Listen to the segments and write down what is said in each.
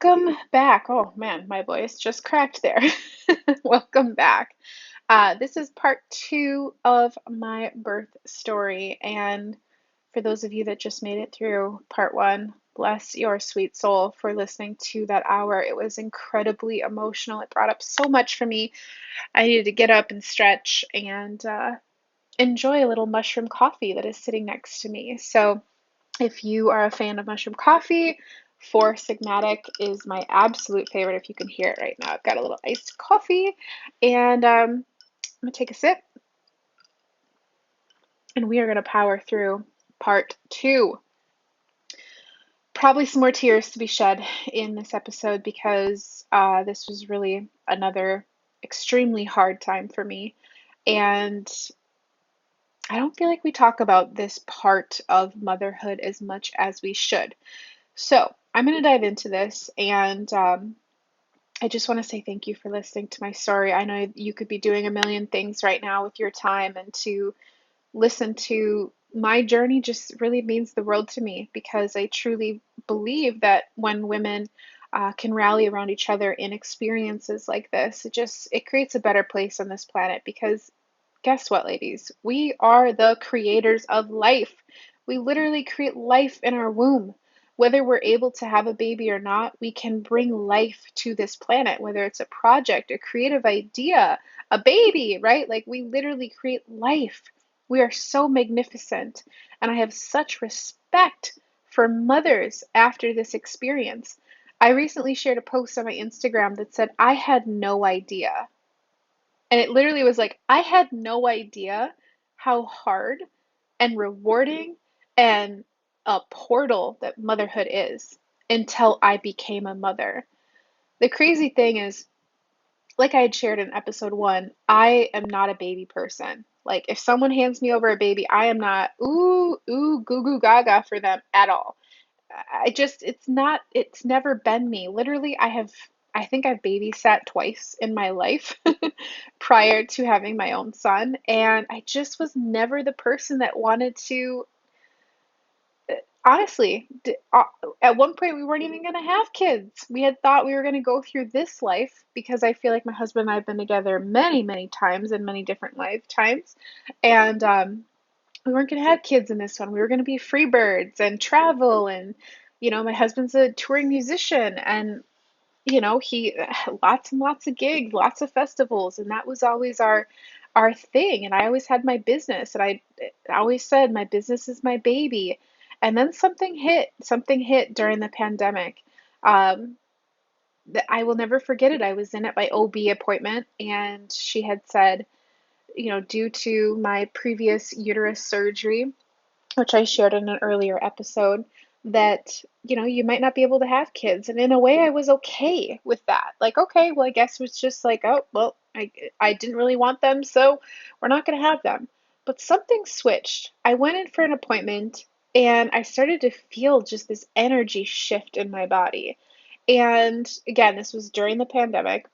Welcome back. Oh man, my voice just cracked there. Welcome back. This is part two of my birth story. And for those of you that just made it through part one, bless your sweet soul for listening to that hour. It was incredibly emotional. It brought up so much for me. I needed to get up and stretch and enjoy a little mushroom coffee that is sitting next to me. So, if you are a fan of mushroom coffee, Four Sigmatic is my absolute favorite. If you can hear it right now, I've got a little iced coffee, and I'm gonna take a sip, and we are gonna power through part two. Probably some more tears to be shed in this episode because this was really another extremely hard time for me, and I don't feel like we talk about this part of motherhood as much as we should. So I'm going to dive into this, and I just want to say thank you for listening to my story. I know you could be doing a million things right now with your time, and to listen to my journey just really means the world to me because I truly believe that when women can rally around each other in experiences like this, it creates a better place on this planet because guess what, ladies? We are the creators of life. We literally create life in our womb. Whether we're able to have a baby or not, we can bring life to this planet, whether it's a project, a creative idea, a baby, right? Like we literally create life. We are so magnificent. And I have such respect for mothers after this experience. I recently shared a post on my Instagram that said, I had no idea. And it literally was like, I had no idea how hard and rewarding and a portal that motherhood is until I became a mother. The crazy thing is, like I had shared in episode one, I am not a baby person. Like, if someone hands me over a baby, I am not goo goo gaga for them at all. It's never been me. Literally, I think I've babysat twice in my life prior to having my own son, and I just was never the person that wanted to, honestly, at one point we weren't even going to have kids. We had thought we were going to go through this life because I feel like my husband and I have been together many, many times in many different lifetimes, and we weren't going to have kids in this one. We were going to be free birds and travel. And, my husband's a touring musician and, he lots and lots of gigs, lots of festivals. And that was always our thing. And I always had my business and I always said my business is my baby. And then something hit during the pandemic. Um, that I will never forget it. I was in at my OB appointment and she had said, due to my previous uterus surgery, which I shared in an earlier episode, that, you might not be able to have kids. And in a way, I was okay with that. Like, okay, well, I guess it was just like, oh, well, I didn't really want them, so we're not going to have them. But something switched. I went in for an appointment and I started to feel just this energy shift in my body. And again, this was during the pandemic.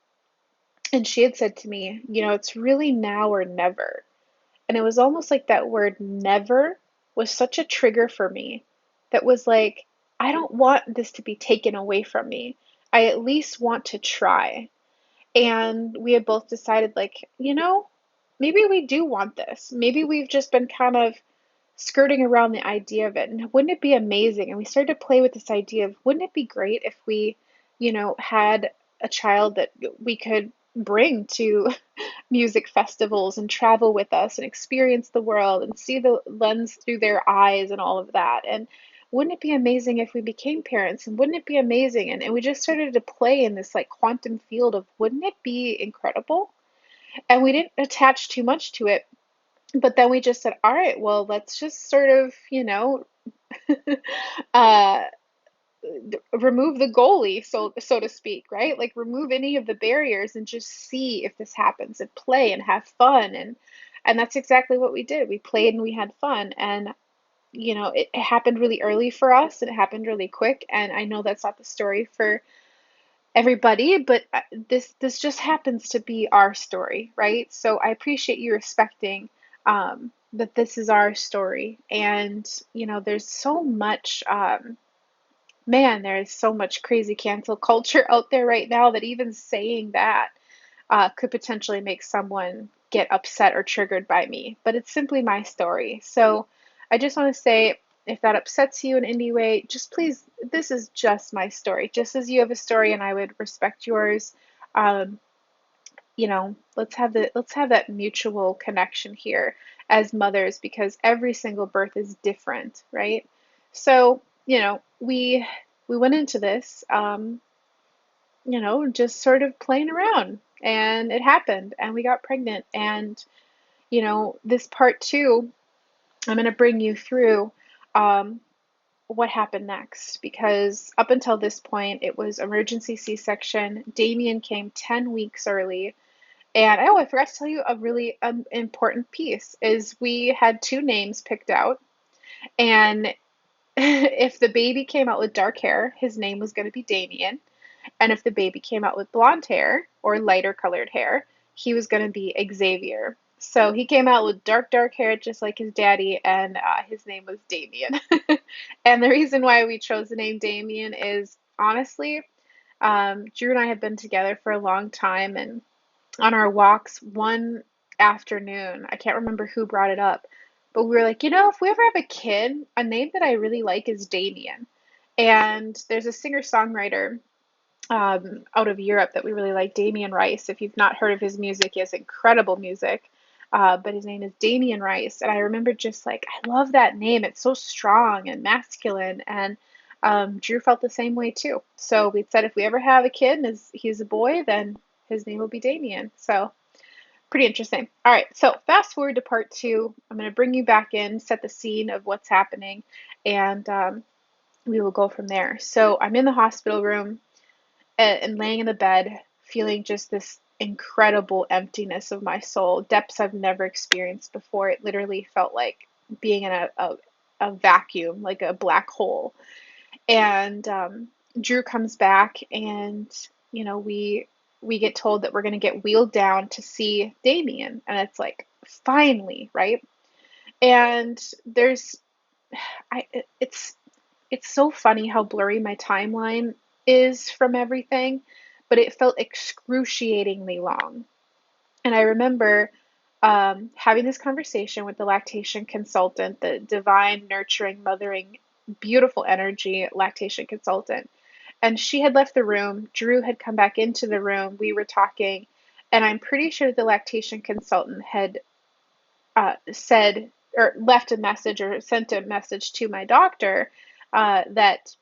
And she had said to me, it's really now or never. And it was almost like that word never was such a trigger for me that was like, I don't want this to be taken away from me. I at least want to try. And we had both decided, like, maybe we do want this. Maybe we've just been kind of skirting around the idea of it. And wouldn't it be amazing? And we started to play with this idea of wouldn't it be great if we, had a child that we could bring to music festivals and travel with us and experience the world and see the lens through their eyes and all of that. And wouldn't it be amazing if we became parents? And wouldn't it be amazing? And we just started to play in this like quantum field of wouldn't it be incredible? And we didn't attach too much to it. But then we just said, all right, well, let's just sort of, uh, remove the goalie, so to speak, right? Like remove any of the barriers and just see if this happens and play and have fun and that's exactly what we did. We played and we had fun and it happened really early for us and it happened really quick and I know that's not the story for everybody, but this just happens to be our story, right? So I appreciate you respecting that this is our story and there's so much man, there is so much crazy cancel culture out there right now that even saying that could potentially make someone get upset or triggered by me. But it's simply my story. So I just want to say, if that upsets you in any way, just please, this is just my story. Just as you have a story and I would respect yours, um, let's have that mutual connection here as mothers, because every single birth is different, right? So, we went into this, just sort of playing around, and it happened, and we got pregnant. And, this part two, I'm going to bring you through um, what happened next, because up until this point, it was emergency C-section. Damien came 10 weeks early. And oh, I forgot to tell you a really important piece is we had two names picked out, and if the baby came out with dark hair, his name was going to be Damien. And if the baby came out with blonde hair or lighter colored hair, he was going to be Xavier. So he came out with dark, dark hair, just like his daddy, and his name was Damien. And the reason why we chose the name Damien is honestly, Drew and I have been together for a long time, and on our walks one afternoon, I can't remember who brought it up, but we were like, if we ever have a kid, a name that I really like is Damien. And there's a singer-songwriter out of Europe that we really like, Damien Rice. If you've not heard of his music, he has incredible music. But his name is Damien Rice. And I remember just like, I love that name. It's so strong and masculine. And Drew felt the same way too. So we said if we ever have a kid and he's a boy, then his name will be Damien. So pretty interesting. All right. So fast forward to part two. I'm going to bring you back in, set the scene of what's happening, and we will go from there. So I'm in the hospital room and laying in the bed, feeling just this incredible emptiness of my soul, depths I've never experienced before. It literally felt like being in a vacuum, like a black hole. And Drew comes back, and we get told that we're going to get wheeled down to see Damien, and it's like finally, right? And I it's so funny how blurry my timeline is from everything, but it felt excruciatingly long. And I remember having this conversation with the lactation consultant, the divine, nurturing, mothering, beautiful energy lactation consultant. And she had left the room. Drew had come back into the room. We were talking. And I'm pretty sure the lactation consultant had said or left a message or sent a message to my doctor that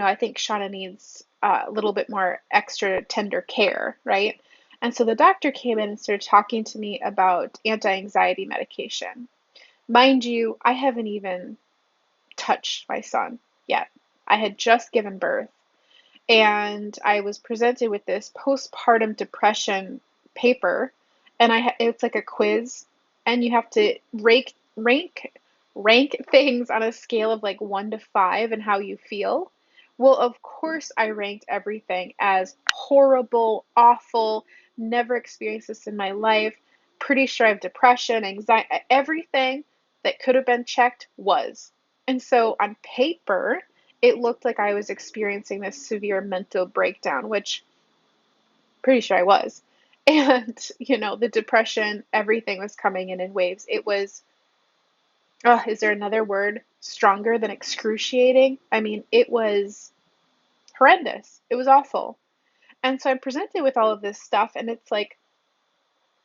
I think Shauna needs a little bit more extra tender care, right? And so the doctor came in and started talking to me about anti-anxiety medication. Mind you, I haven't even touched my son yet. I had just given birth, and I was presented with this postpartum depression paper, and it's like a quiz, and you have to rank things on a scale of like 1 to 5 and how you feel. Well, of course, I ranked everything as horrible, awful, never experienced this in my life, pretty sure I have depression, anxiety, everything that could have been checked was. And so on paper, it looked like I was experiencing this severe mental breakdown, which pretty sure I was. And, the depression, everything was coming in waves. It was, oh, is there another word stronger than excruciating? I mean, it was horrendous. It was awful. And so I'm presented with all of this stuff, and it's like,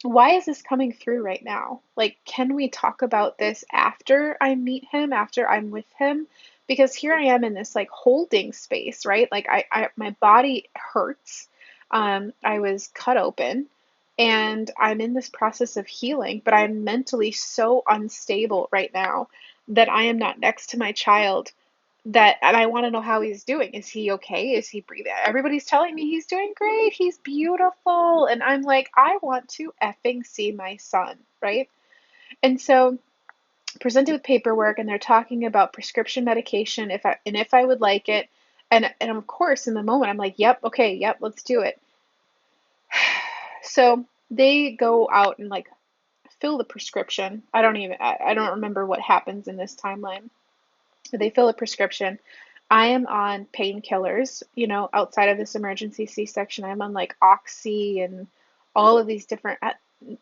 why is this coming through right now? Like, can we talk about this after I meet him, after I'm with him? Because here I am in this like holding space, right? Like my body hurts. I was cut open, and I'm in this process of healing, but I'm mentally so unstable right now that I am not next to my child, and I want to know how he's doing. Is he okay? Is he breathing? Everybody's telling me he's doing great. He's beautiful. And I'm like, I want to effing see my son, right? And so presented with paperwork, and they're talking about prescription medication if I would like it. And of course in the moment I'm like, yep, okay, yep, let's do it. So they go out and like fill the prescription. I don't remember what happens in this timeline. They fill a prescription. I am on painkillers, outside of this emergency C-section. I'm on like Oxy and all of these different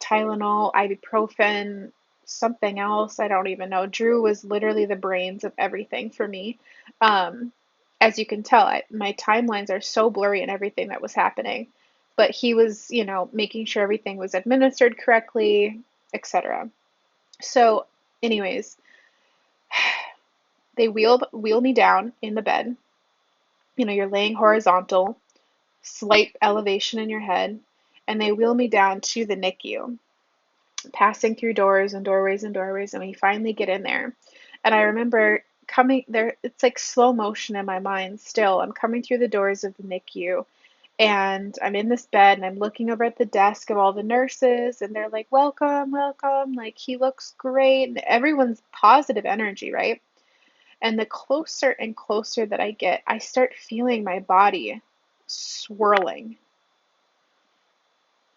Tylenol, ibuprofen, something else. I don't even know. Drew was literally the brains of everything for me. Um, as you can tell, my timelines are so blurry and everything that was happening. But he was, making sure everything was administered correctly, etc. So, anyways, they wheel me down in the bed. You're laying horizontal, slight elevation in your head, and they wheel me down to the NICU, passing through doors and doorways and doorways, and we finally get in there. And I remember coming there, it's like slow motion in my mind still. I'm coming through the doors of the NICU, and I'm in this bed, and I'm looking over at the desk of all the nurses, and they're like, welcome, welcome, like he looks great. And everyone's positive energy, right? And the closer and closer that I get, I start feeling my body swirling.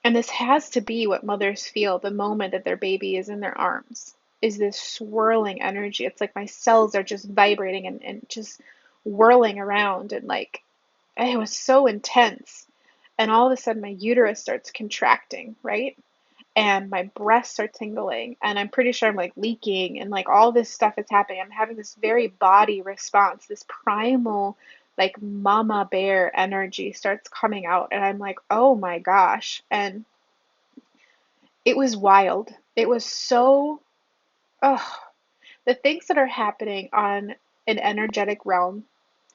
And this has to be what mothers feel the moment that their baby is in their arms, is this swirling energy. It's like my cells are just vibrating and just whirling around. And like, it was so intense. And all of a sudden, my uterus starts contracting, right? And my breasts are tingling, and I'm pretty sure I'm like leaking, and like all this stuff is happening. I'm having this very body response, this primal, like mama bear energy starts coming out, and I'm like, oh my gosh. And it was wild. It was so, oh, the things that are happening on an energetic realm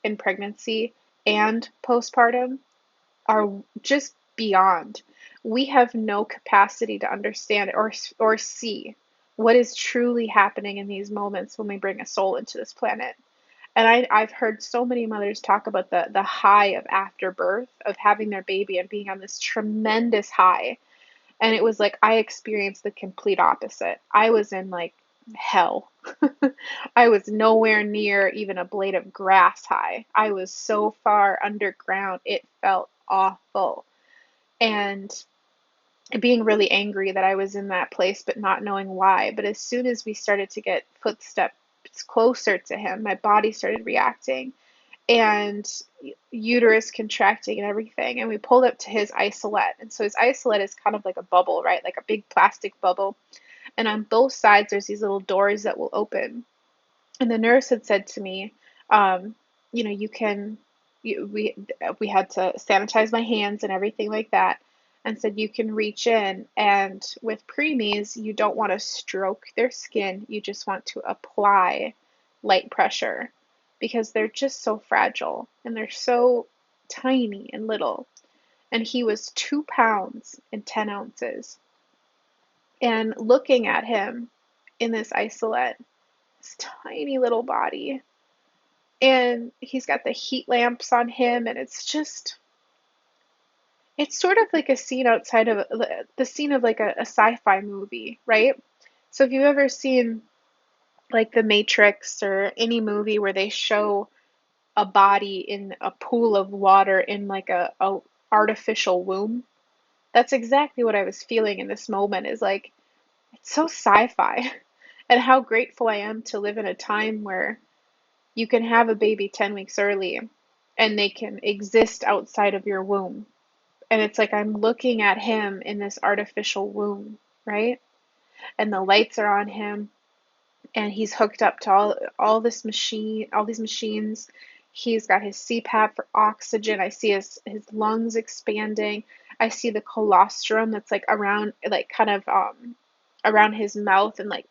in pregnancy and postpartum are just beyond. We have no capacity to understand or see what is truly happening in these moments when we bring a soul into this planet. And I've heard so many mothers talk about the high of afterbirth, of having their baby and being on this tremendous high. And it was like I experienced the complete opposite. I was in like hell. I was nowhere near even a blade of grass high. I was so far underground, it felt awful. And being really angry that I was in that place, but not knowing why. But as soon as we started to get footsteps closer to him, my body started reacting and uterus contracting and everything. And we pulled up to his isolette. And so his isolette is kind of like a bubble, right? Like a big plastic bubble. And on both sides, there's these little doors that will open. And the nurse had said to me, you can, we had to sanitize my hands and everything like that, and said you can reach in, and with preemies, you don't want to stroke their skin, you just want to apply light pressure because they're just so fragile and they're so tiny and little. And he was 2 pounds and 10 ounces. And looking at him in this isolette, this tiny little body, and he's got the heat lamps on him, and it's sort of like a scene outside of the scene of like a sci-fi movie, right? So if you've ever seen like The Matrix or any movie where they show a body in a pool of water in like a artificial womb, that's exactly what I was feeling in this moment. Is like, it's so sci-fi. And how grateful I am to live in a time where you can have a baby 10 weeks early and they can exist outside of your womb. And it's like I'm looking at him in this artificial womb, right? And the lights are on him, and he's hooked up to all these machines. He's got his CPAP for oxygen. I see his lungs expanding. I see the colostrum that's like around, like kind of around his mouth, and like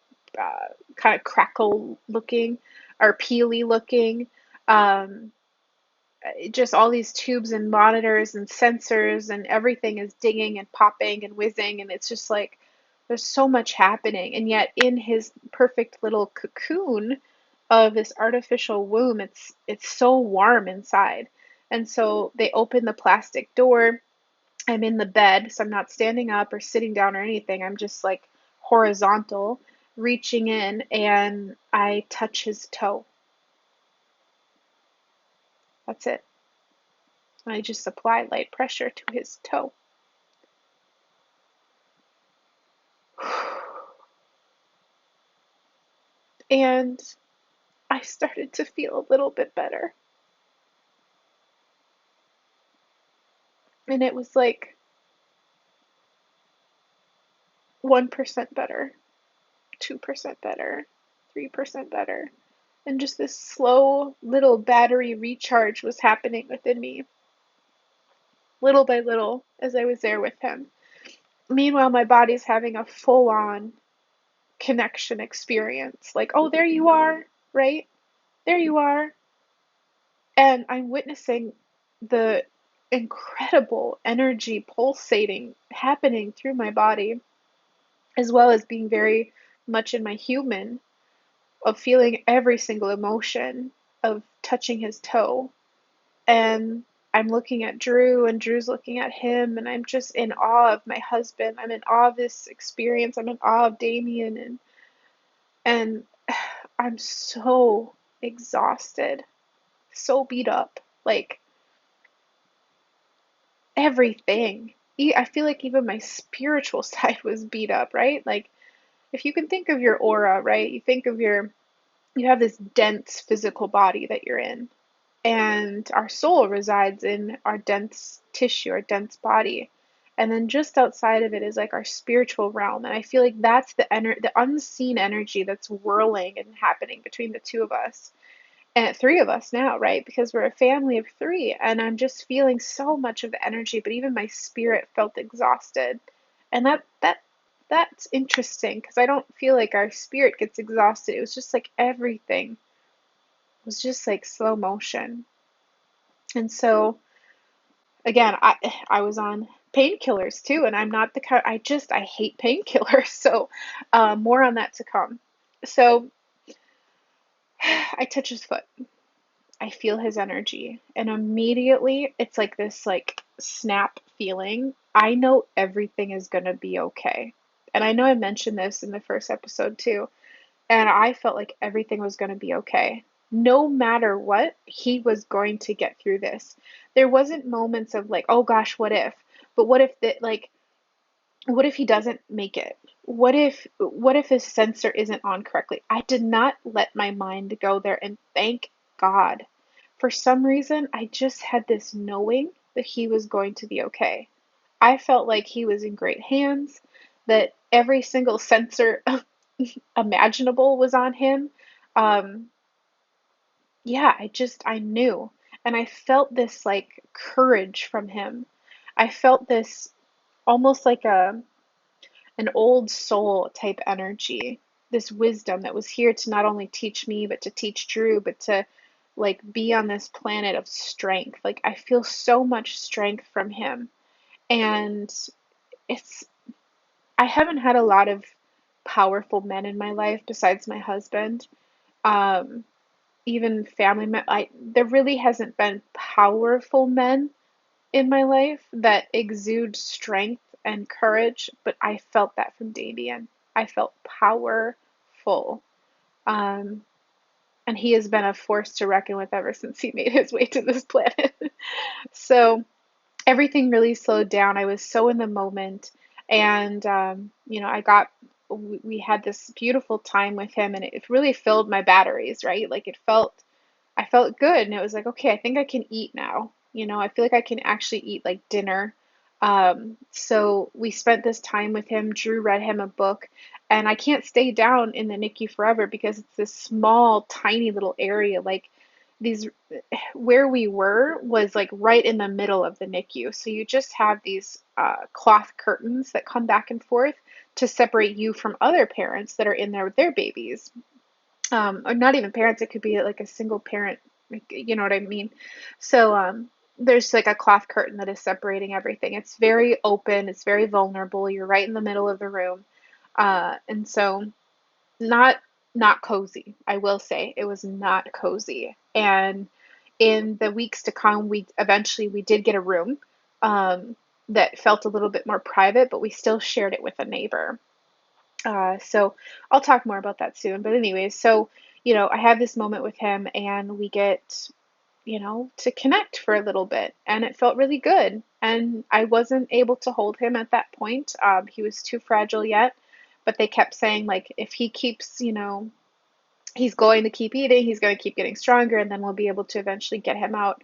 kind of crackle looking or peely looking. Um, just all these tubes and monitors and sensors, and everything is dinging and popping and whizzing, and it's just like there's so much happening. And yet in his perfect little cocoon of this artificial womb, it's so warm inside. And so they open the plastic door. I'm in the bed, so I'm not standing up or sitting down or anything. I'm just like horizontal, reaching in, and I touch his toe. That's it. I just apply light pressure to his toe. And I started to feel a little bit better. And it was like 1% better, 2% better, 3% better. And just this slow little battery recharge was happening within me, little by little, as I was there with him. Meanwhile, my body's having a full on connection experience. Like, oh, there you are, right? There you are. And I'm witnessing the incredible energy pulsating happening through my body, as well as being very much in my human of feeling every single emotion of touching his toe. And I'm looking at Drew, and Drew's looking at him, and I'm just in awe of my husband. I'm in awe of this experience. I'm in awe of Damien, and I'm so exhausted, so beat up, like everything. I feel like even my spiritual side was beat up, right? Like if you can think of your aura, right? You think of you have this dense physical body that you're in, and our soul resides in our dense tissue, our dense body. And then just outside of it is like our spiritual realm. And I feel like that's the unseen energy that's whirling and happening between the two of us. And three of us now, right? Because we're a family of three. And I'm just feeling so much of the energy, but even my spirit felt exhausted. And that's interesting because I don't feel like our spirit gets exhausted. It was just like everything was just like slow motion. And so again, I was on painkillers too, and I'm not the kind. I hate painkillers. So more on that to come. So I touch his foot. I feel his energy, and immediately it's like this like snap feeling. I know everything is gonna be okay. And I know I mentioned this in the first episode too. And I felt like everything was going to be okay. No matter what, he was going to get through this. There wasn't moments of like, oh gosh, what if? But what if he doesn't make it? What if his sensor isn't on correctly? I did not let my mind go there, and thank God. For some reason, I just had this knowing that he was going to be okay. I felt like he was in great hands, that every single sensor imaginable was on him. Um, yeah, I knew. And I felt this like courage from him. I felt this almost like an old soul type energy, this wisdom that was here to not only teach me, but to teach Drew, but to like be on this planet of strength. Like I feel so much strength from him. And it's, I haven't had a lot of powerful men in my life besides my husband. Um, Even family there really hasn't been powerful men in my life that exude strength and courage, but I felt that from Damien. I felt powerful. Um, and he has been a force to reckon with ever since he made his way to this planet. So everything really slowed down. I was so in the moment, and I got we had this beautiful time with him, and it really filled my batteries, right? Like I felt good, and it was like, okay, I think I can eat now. I feel like I can actually eat like dinner. So we spent this time with him. Drew read him a book, and I can't stay down in the NICU forever because it's this small, tiny little area. Like these, where we were was like right in the middle of the NICU. So you just have these cloth curtains that come back and forth to separate you from other parents that are in there with their babies, or not even parents, it could be like a single parent, like, you know what I mean? So, there's like a cloth curtain that is separating everything. It's very open, it's very vulnerable. You're right in the middle of the room. And so not not cozy. I will say it was not cozy. And in the weeks to come, we did get a room that felt a little bit more private, but we still shared it with a neighbor. So I'll talk more about that soon. But anyways, so I have this moment with him, and we get to connect for a little bit, and it felt really good. And I wasn't able to hold him at that point. He was too fragile yet, but they kept saying like if he keeps, he's going to keep eating, he's going to keep getting stronger, and then we'll be able to eventually get him out.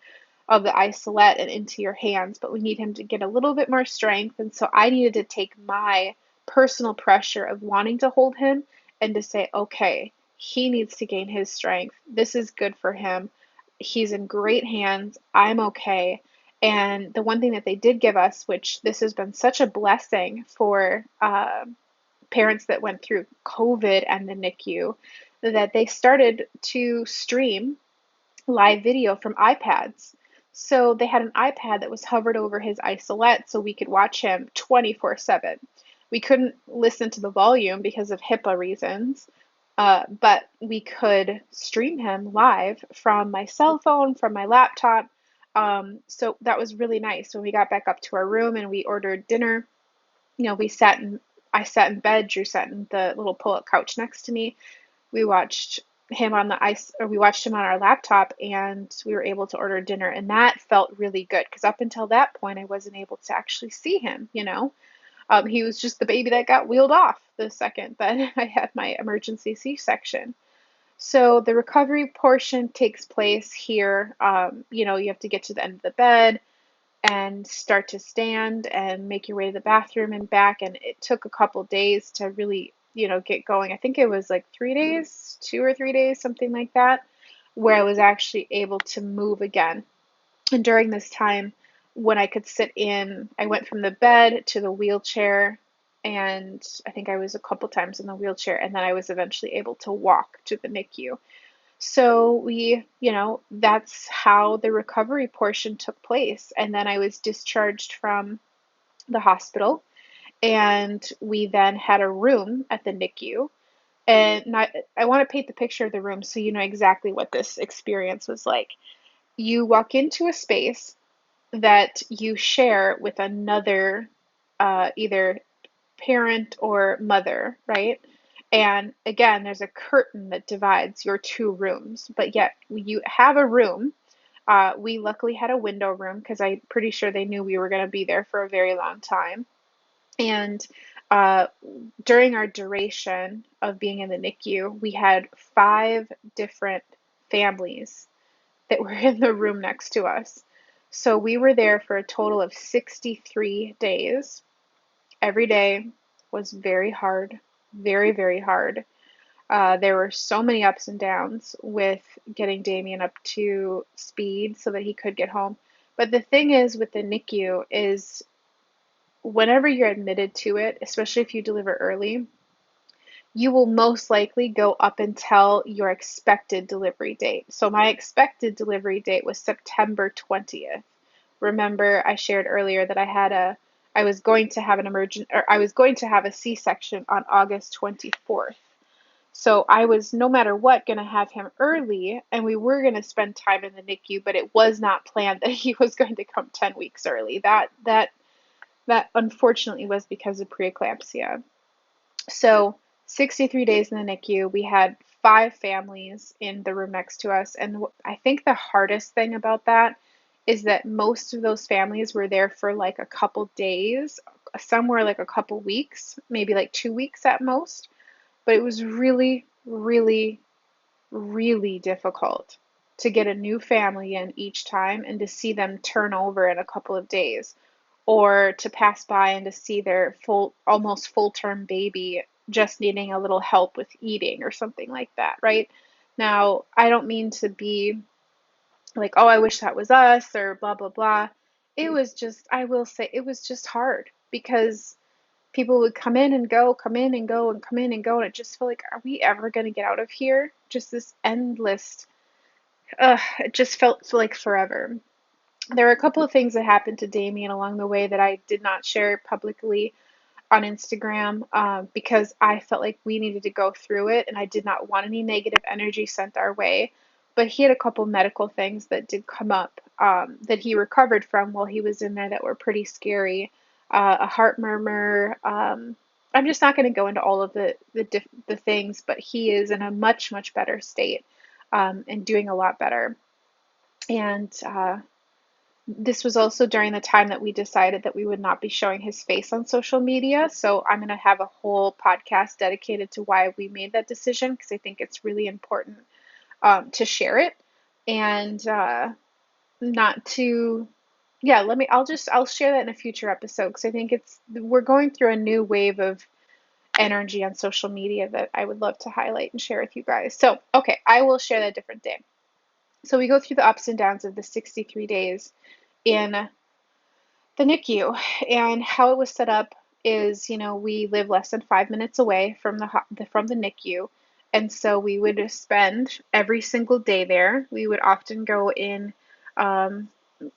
of the isolette and into your hands, but we need him to get a little bit more strength. And so I needed to take my personal pressure of wanting to hold him and to say, okay, he needs to gain his strength. This is good for him. He's in great hands. I'm okay. And the one thing that they did give us, which this has been such a blessing for parents that went through COVID and the NICU, that they started to stream live video from iPads. So they had an iPad that was hovered over his isolette so we could watch him 24/7. We couldn't listen to the volume because of HIPAA reasons, but we could stream him live from my cell phone, from my laptop. So that was really nice. When we got back up to our room and we ordered dinner, I sat in bed, Drew sat in the little pull-up couch next to me. We watched him on the ice, or we watched him on our laptop, and we were able to order dinner, and that felt really good because up until that point, I wasn't able to actually see him. He was just the baby that got wheeled off the second that I had my emergency C-section. So the recovery portion takes place here. You have to get to the end of the bed and start to stand and make your way to the bathroom and back. And it took a couple days to really, get going. I think it was like 3 days, 2 or 3 days, something like that, where I was actually able to move again. And during this time, when I could sit in, I went from the bed to the wheelchair. And I think I was a couple times in the wheelchair. And then I was eventually able to walk to the NICU. So that's how the recovery portion took place. And then I was discharged from the hospital, and we then had a room at the NICU. And I want to paint the picture of the room so you know exactly what this experience was like. You walk into a space that you share with another, either parent or mother, right? And again, there's a curtain that divides your two rooms, but yet you have a room. We luckily had a window room because I'm pretty sure they knew we were going to be there for a very long time. And uh, during our duration of being in the NICU, we had 5 different families that were in the room next to us. So we were there for a total of 63 days. Every day was very hard, very, very hard. There were so many ups and downs with getting Damien up to speed so that he could get home. But the thing is with the NICU is whenever you're admitted to it, especially if you deliver early, you will most likely go up until your expected delivery date. So my expected delivery date was September 20th. Remember, I shared earlier that I was going to have I was going to have a C-section on August 24th. So I was, no matter what, going to have him early, and we were going to spend time in the NICU, but it was not planned that he was going to come 10 weeks early. That unfortunately was because of preeclampsia. So 63 days in the NICU, we had 5 families in the room next to us. And I think the hardest thing about that is that most of those families were there for like a couple days, somewhere like a couple weeks, maybe like 2 weeks at most. But it was really, really, really difficult to get a new family in each time and to see them turn over in a couple of days, or to pass by and to see their almost full term baby just needing a little help with eating or something like that, right? Now, I don't mean to be like, oh, I wish that was us or blah, blah, blah. I will say, it was just hard because people would come in and go, come in and go, and come in and go. And it just felt like, are we ever going to get out of here? Just this endless, it just felt like forever. There were a couple of things that happened to Damien along the way that I did not share publicly on Instagram, because I felt like we needed to go through it and I did not want any negative energy sent our way. But he had a couple medical things that did come up, that he recovered from while he was in there that were pretty scary. A heart murmur. I'm just not going to go into all of the things, but he is in a much, much better state, and doing a lot better. And this was also during the time that we decided that we would not be showing his face on social media. So I'm going to have a whole podcast dedicated to why we made that decision, because I think it's really important, to share it. And not to, yeah, I'll share that in a future episode because I think we're going through a new wave of energy on social media that I would love to highlight and share with you guys. So, okay, I will share that a different day. So we go through the ups and downs of the 63 days in the NICU, and how it was set up is, we live less than 5 minutes away from the NICU, and so we would spend every single day there. We would often go in, um,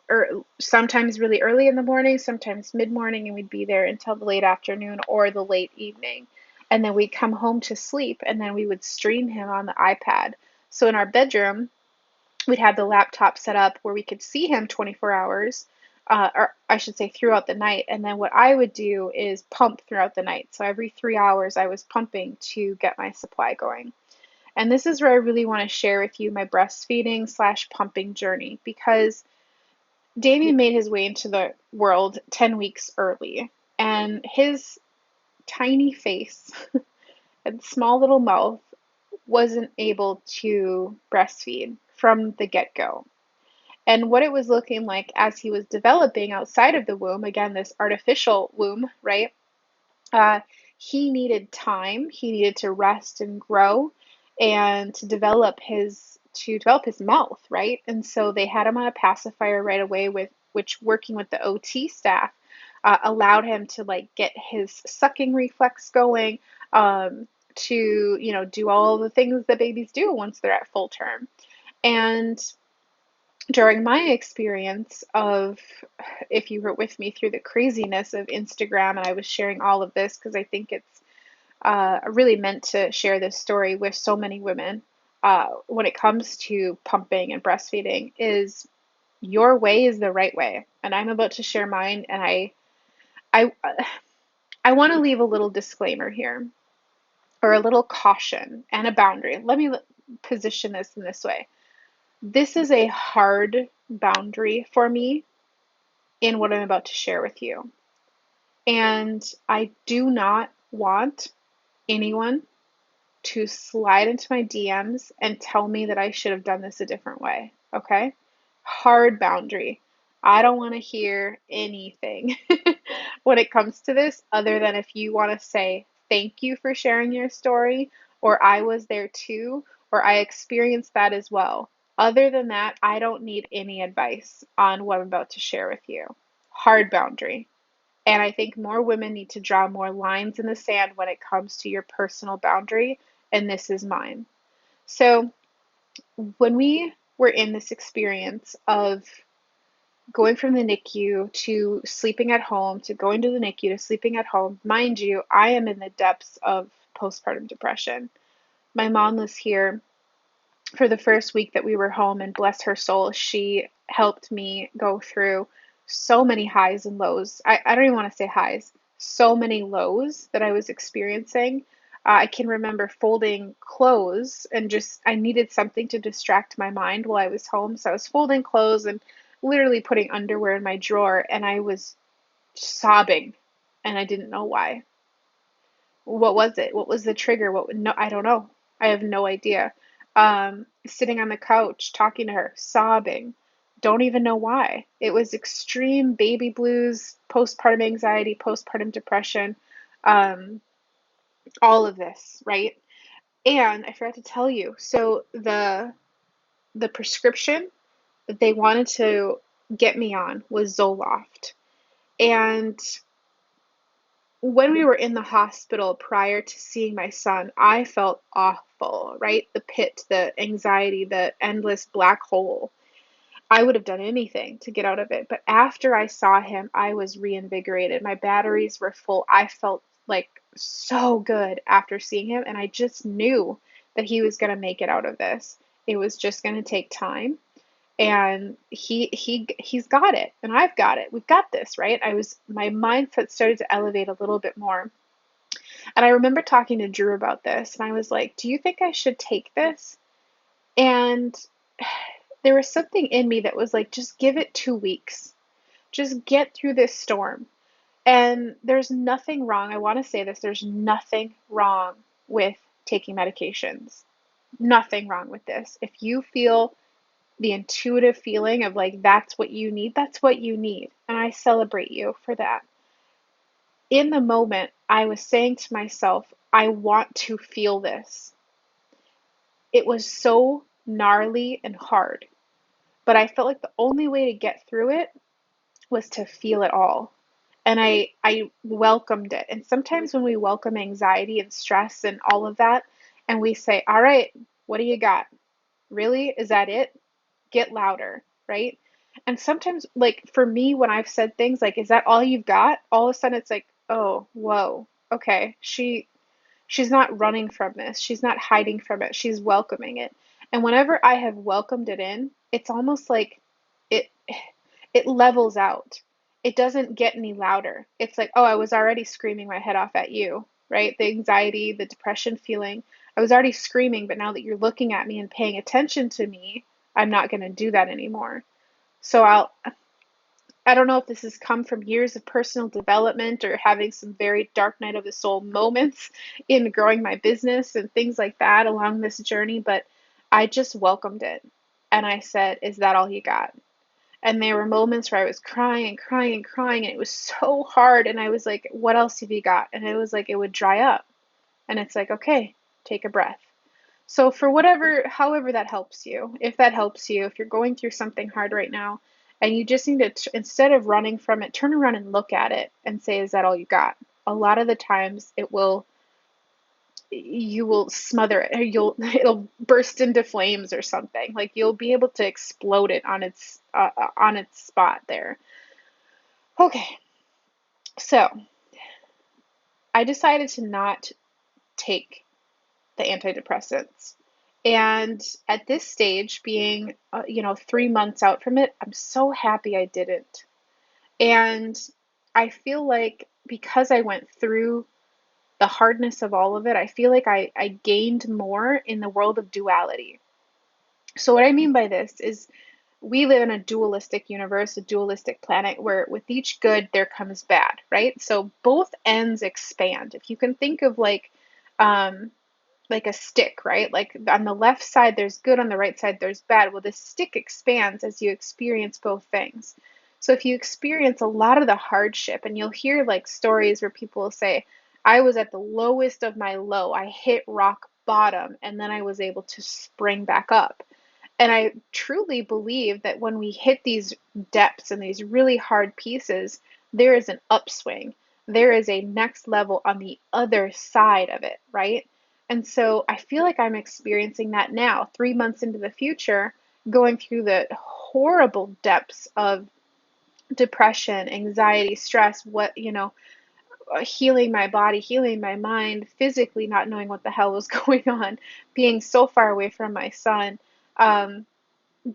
or sometimes really early in the morning, sometimes mid morning, and we'd be there until the late afternoon or the late evening, and then we'd come home to sleep, and then we would stream him on the iPad. So in our bedroom, we'd have the laptop set up where we could see him 24 hours, or I should say throughout the night. And then what I would do is pump throughout the night. So every 3 hours, I was pumping to get my supply going. And this is where I really want to share with you my breastfeeding slash pumping journey, because Damien made his way into the world 10 weeks early, and his tiny face and small little mouth wasn't able to breastfeed from the get-go. And what it was looking like as he was developing outside of the womb, again, this artificial womb, right? Uh, he needed time. He needed to rest and grow, and to develop his mouth, right? And so they had him on a pacifier right away, with which, working with the OT staff, allowed him to like get his sucking reflex going, to do all the things that babies do once they're at full term. And during my experience of, if you were with me through the craziness of Instagram, and I was sharing all of this because I think it's really meant to share this story with so many women, when it comes to pumping and breastfeeding, is your way is the right way. And I'm about to share mine, and I, I want to leave a little disclaimer here, or a little caution and a boundary. Let me position this in this way. This is a hard boundary for me in what I'm about to share with you. And I do not want anyone to slide into my DMs and tell me that I should have done this a different way. Okay? Hard boundary. I don't want to hear anything when it comes to this, other than if you want to say thank you for sharing your story, or I was there too, or I experienced that as well. Other than that, I don't need any advice on what I'm about to share with you. Hard boundary. And I think more women need to draw more lines in the sand when it comes to your personal boundary, and this is mine. So, when we were in this experience of going from the NICU to sleeping at home, to going to the NICU to sleeping at home, mind you, I am in the depths of postpartum depression. My mom was here for the first week that we were home, and bless her soul, she helped me go through so many highs and lows. I don't even want to say highs, so many lows that I was experiencing. I can remember folding clothes, and just I needed something to distract my mind while I was home. So I was folding clothes and literally putting underwear in my drawer, and I was sobbing, and I didn't know why. What was it? What was the trigger? No, I don't know. I have no idea. Sitting on the couch, talking to her, sobbing. Don't even know why. It was extreme baby blues, postpartum anxiety, postpartum depression, um, all of this, right? And I forgot to tell you, so the prescription that they wanted to get me on was Zoloft. And when we were in the hospital prior to seeing my son, I felt awful, right? The pit, the anxiety, the endless black hole. I would have done anything to get out of it. But after I saw him, I was reinvigorated. My batteries were full. I felt like so good after seeing him, and I just knew that he was going to make it out of this. It was just going to take time, and he's got it, and I've got it. We've got this, right? My mindset started to elevate a little bit more. And I remember talking to Drew about this, and I was like, do you think I should take this? And there was something in me that was like, just give it 2 weeks. Just get through this storm. And there's nothing wrong. I want to say this. There's nothing wrong with taking medications. Nothing wrong with this. If you feel the intuitive feeling of like, that's what you need, that's what you need. And I celebrate you for that. In the moment, I was saying to myself, I want to feel this. It was so gnarly and hard, but I felt like the only way to get through it was to feel it all. And I welcomed it. And sometimes when we welcome anxiety and stress and all of that, and we say, all right, what do you got? Really? Is that it? Get louder, right? And sometimes, like for me, when I've said things like, is that all you've got? All of a sudden it's like, oh, whoa, okay. She's not running from this. She's not hiding from it. She's welcoming it. And whenever I have welcomed it in, it's almost like it it levels out. It doesn't get any louder. It's like, oh, I was already screaming my head off at you, right? The anxiety, the depression feeling. I was already screaming, but now that you're looking at me and paying attention to me, I'm not going to do that anymore. So I don't know if this has come from years of personal development or having some very dark night of the soul moments in growing my business and things like that along this journey, but I just welcomed it. And I said, is that all you got? And there were moments where I was crying and crying and crying, and it was so hard. And I was like, what else have you got? And it was like, it would dry up. And it's like, okay, take a breath. So, for whatever, however that helps you, if that helps you, if you're going through something hard right now, and you just need to, instead of running from it, turn around and look at it and say, is that all you got? A lot of the times you will smother it, or it'll burst into flames or something. Like you'll be able to explode it on its spot there. Okay, so I decided to not take the antidepressants. And at this stage, being, 3 months out from it, I'm so happy I didn't. And I feel like because I went through the hardness of all of it, I feel like I gained more in the world of duality. So, what I mean by this is we live in a dualistic universe, a dualistic planet where with each good, there comes bad, right? So, both ends expand. If you can think of um, like a stick, right? Like on the left side, there's good, on the right side, there's bad. Well, the stick expands as you experience both things. So if you experience a lot of the hardship, and you'll hear like stories where people will say, I was at the lowest of my low, I hit rock bottom, and then I was able to spring back up. And I truly believe that when we hit these depths and these really hard pieces, there is an upswing. There is a next level on the other side of it, right? And so I feel like I'm experiencing that now, 3 months into the future, going through the horrible depths of depression, anxiety, stress, healing my body, healing my mind, physically not knowing what the hell was going on, being so far away from my son. Um,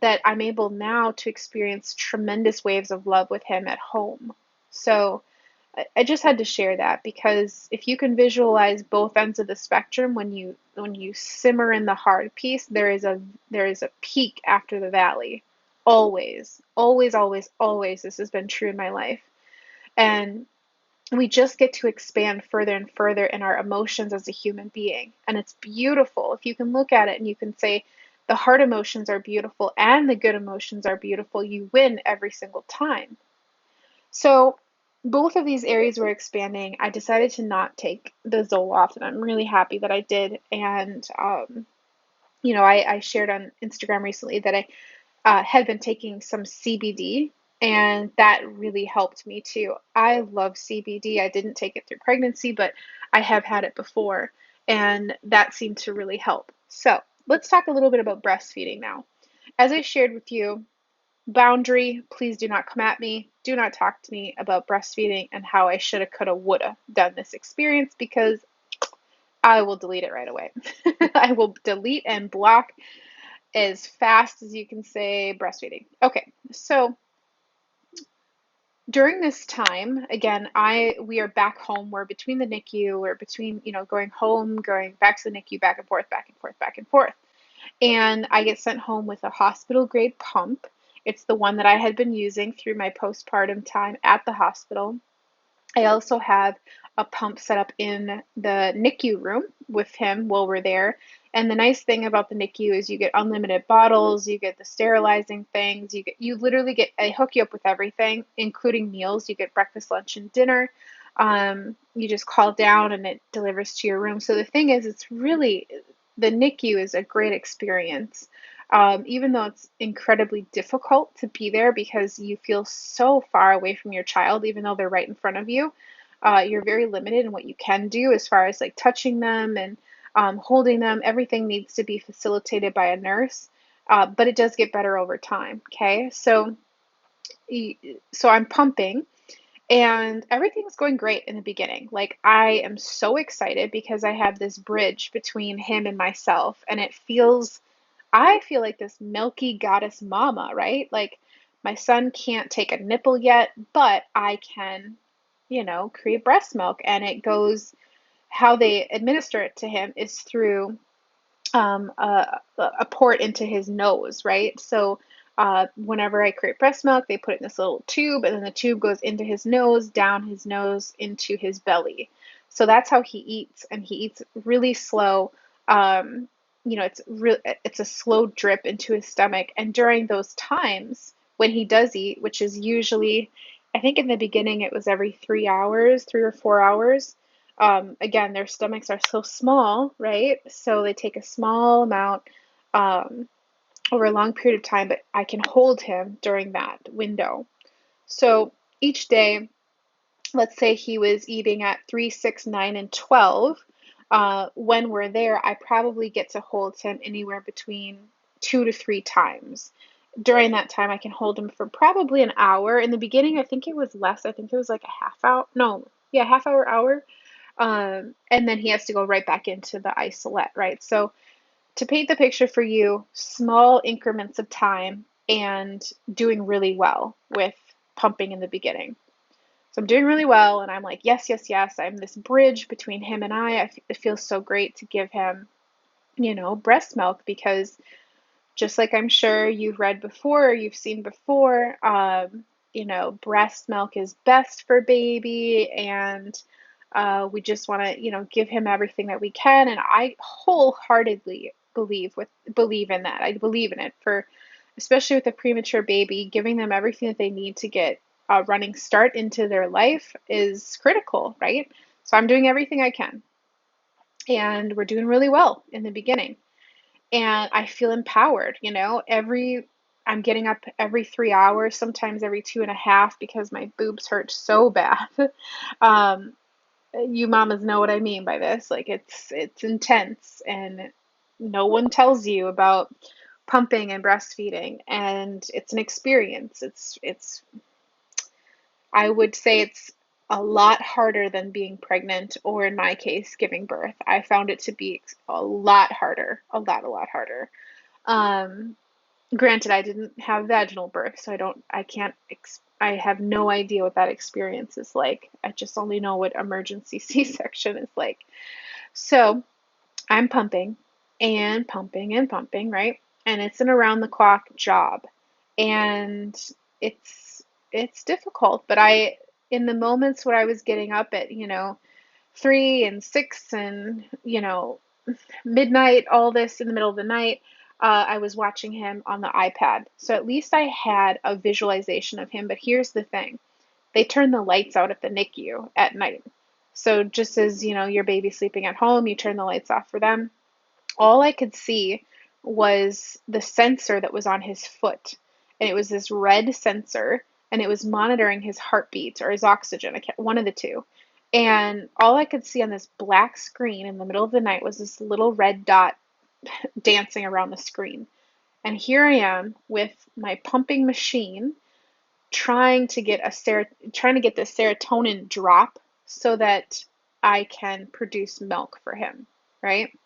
that I'm able now to experience tremendous waves of love with him at home. So I just had to share that because if you can visualize both ends of the spectrum, when you simmer in the hard piece, there is a peak after the valley. Always, always, always, always. This has been true in my life. And we just get to expand further and further in our emotions as a human being. And it's beautiful. If you can look at it and you can say, the hard emotions are beautiful and the good emotions are beautiful, you win every single time. So, both of these areas were expanding. I decided to not take the Zoloft, and I'm really happy that I did. And, I shared on Instagram recently that I had been taking some CBD, and that really helped me too. I love CBD. I didn't take it through pregnancy, but I have had it before, and that seemed to really help. So, let's talk a little bit about breastfeeding now. As I shared with you, boundary, please do not come at me. Do not talk to me about breastfeeding and how I shoulda, coulda, woulda done this experience because I will delete it right away. I will delete and block as fast as you can say breastfeeding. Okay, so during this time, again, we are back home. We're between the NICU. We're between, going home, going back to the NICU, back and forth, back and forth, back and forth. And I get sent home with a hospital grade pump. It's the one that I had been using through my postpartum time at the hospital. I also have a pump set up in the NICU room with him while we're there. And the nice thing about the NICU is you get unlimited bottles, you get the sterilizing things, you literally get, they hook you up with everything, including meals. You get breakfast, lunch, and dinner. You just call down and it delivers to your room. So the thing is, it's really, the NICU is a great experience. Even though it's incredibly difficult to be there because you feel so far away from your child, even though they're right in front of you, you're very limited in what you can do as far as like touching them and holding them. Everything needs to be facilitated by a nurse, but it does get better over time. Okay, so I'm pumping. And everything's going great in the beginning. Like, I am so excited because I have this bridge between him and myself, and I feel like this milky goddess mama, right? Like, my son can't take a nipple yet, but I can, create breast milk, and it goes, how they administer it to him is through a port into his nose, right? So whenever I create breast milk, they put it in this little tube, and then the tube goes into his nose, down his nose, into his belly. So that's how he eats, and he eats really slow. Um, it's a slow drip into his stomach, and during those times when he does eat, which is usually, I think in the beginning it was every 3 hours, 3 or 4 hours. Again, their stomachs are so small, right? So they take a small amount um, over a long period of time, but I can hold him during that window. So each day, let's say he was eating at 3, 6, 9, and 12. When we're there, I probably get to hold him anywhere between 2 to 3 times. During that time, I can hold him for probably an hour. In the beginning, I think it was less. I think it was like a half hour. No, yeah, half hour, hour. And then he has to go right back into the isolette, right? So to paint the picture for you, small increments of time and doing really well with pumping in the beginning. So I'm doing really well, and I'm like, yes, yes, yes. I'm this bridge between him and I. It feels so great to give him, breast milk because just like I'm sure you've read before, or you've seen before, breast milk is best for baby, and we just want to, give him everything that we can. And I wholeheartedly believe in that. I believe in it for, especially with a premature baby, giving them everything that they need to get a running start into their life is critical, right? So I'm doing everything I can, and we're doing really well in the beginning, and I feel empowered, I'm getting up every 3 hours, sometimes every 2.5, because my boobs hurt so bad. um, you mamas know what I mean by this. Like, it's intense, and no one tells you about pumping and breastfeeding, and it's an experience. It's I would say it's a lot harder than being pregnant, or in my case, giving birth. I found it to be a lot harder, a lot harder. Um, Granted, I didn't have vaginal birth, so I have no idea what that experience is like. I just only know what emergency C-section is like. So I'm pumping and pumping and pumping, right? And it's an around the clock job. And it's it's difficult, but in the moments where I was getting up at, 3 and 6 and, midnight, all this in the middle of the night, I was watching him on the iPad. So at least I had a visualization of him. But here's the thing. They turn the lights out at the NICU at night. So just as, your baby's sleeping at home, you turn the lights off for them. All I could see was the sensor that was on his foot. And it was this red sensor, and it was monitoring his heartbeat or his oxygen, one of the two. And all I could see on this black screen in the middle of the night was this little red dot dancing around the screen. And here I am with my pumping machine trying to get the serotonin drop so that I can produce milk for him, right?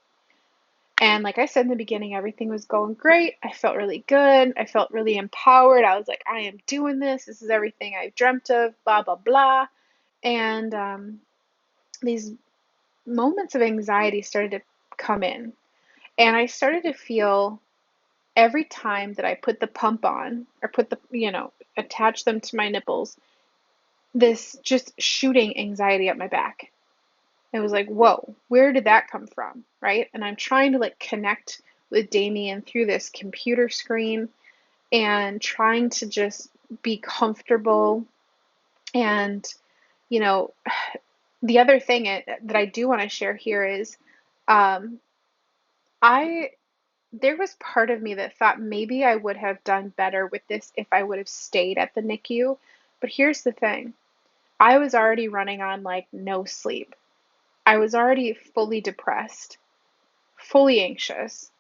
And like I said in the beginning, everything was going great. I felt really good. I felt really empowered. I was like, I am doing this. This is everything I've dreamt of, blah, blah, blah. And these moments of anxiety started to come in. And I started to feel every time that I put the pump on or attach them to my nipples, this just shooting anxiety up my back. It was like, whoa, where did that come from? Right. And I'm trying to like connect with Damien through this computer screen and trying to just be comfortable. And, you know, the other thing that I do want to share here is um, I there was part of me that thought maybe I would have done better with this if I would have stayed at the NICU. But here's the thing. I was already running on like no sleep. I was already fully depressed, fully anxious.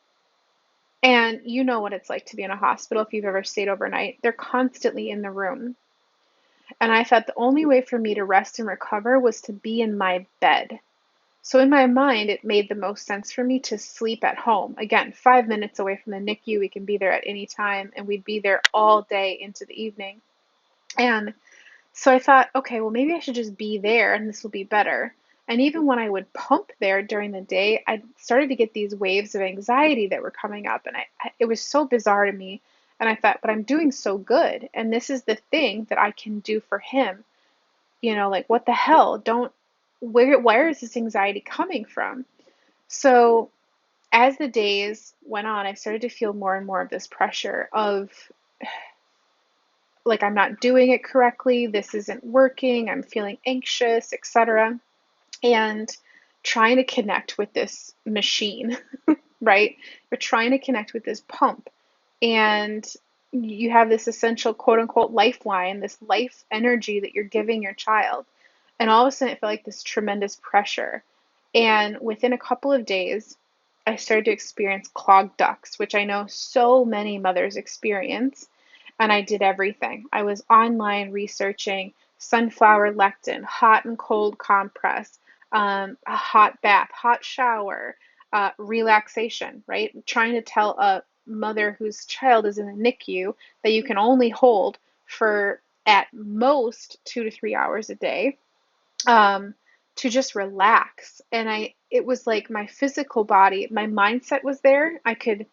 And you know what it's like to be in a hospital if you've ever stayed overnight. They're constantly in the room. And I thought the only way for me to rest and recover was to be in my bed. So in my mind, it made the most sense for me to sleep at home. Again, 5 minutes away from the NICU, we can be there at any time, and we'd be there all day into the evening. And so I thought, okay, well, maybe I should just be there and this will be better. And even when I would pump there during the day, I started to get these waves of anxiety that were coming up. And it was so bizarre to me. And I thought, but I'm doing so good. And this is the thing that I can do for him. Like, what the hell? Where is this anxiety coming from? So as the days went on, I started to feel more and more of this pressure of like I'm not doing it correctly, this isn't working, I'm feeling anxious, etc. And trying to connect with this machine, right? You're trying to connect with this pump. And you have this essential quote unquote lifeline, this life energy that you're giving your child. And all of a sudden it felt like this tremendous pressure. And within a couple of days, I started to experience clogged ducts, which I know so many mothers experience. And I did everything. I was online researching sunflower lectin, hot and cold compress, a hot bath, hot shower, relaxation, right? Trying to tell a mother whose child is in the NICU that you can only hold for at most 2 to 3 hours a day, um, to just relax. And it was like my physical body, my mindset was there. I could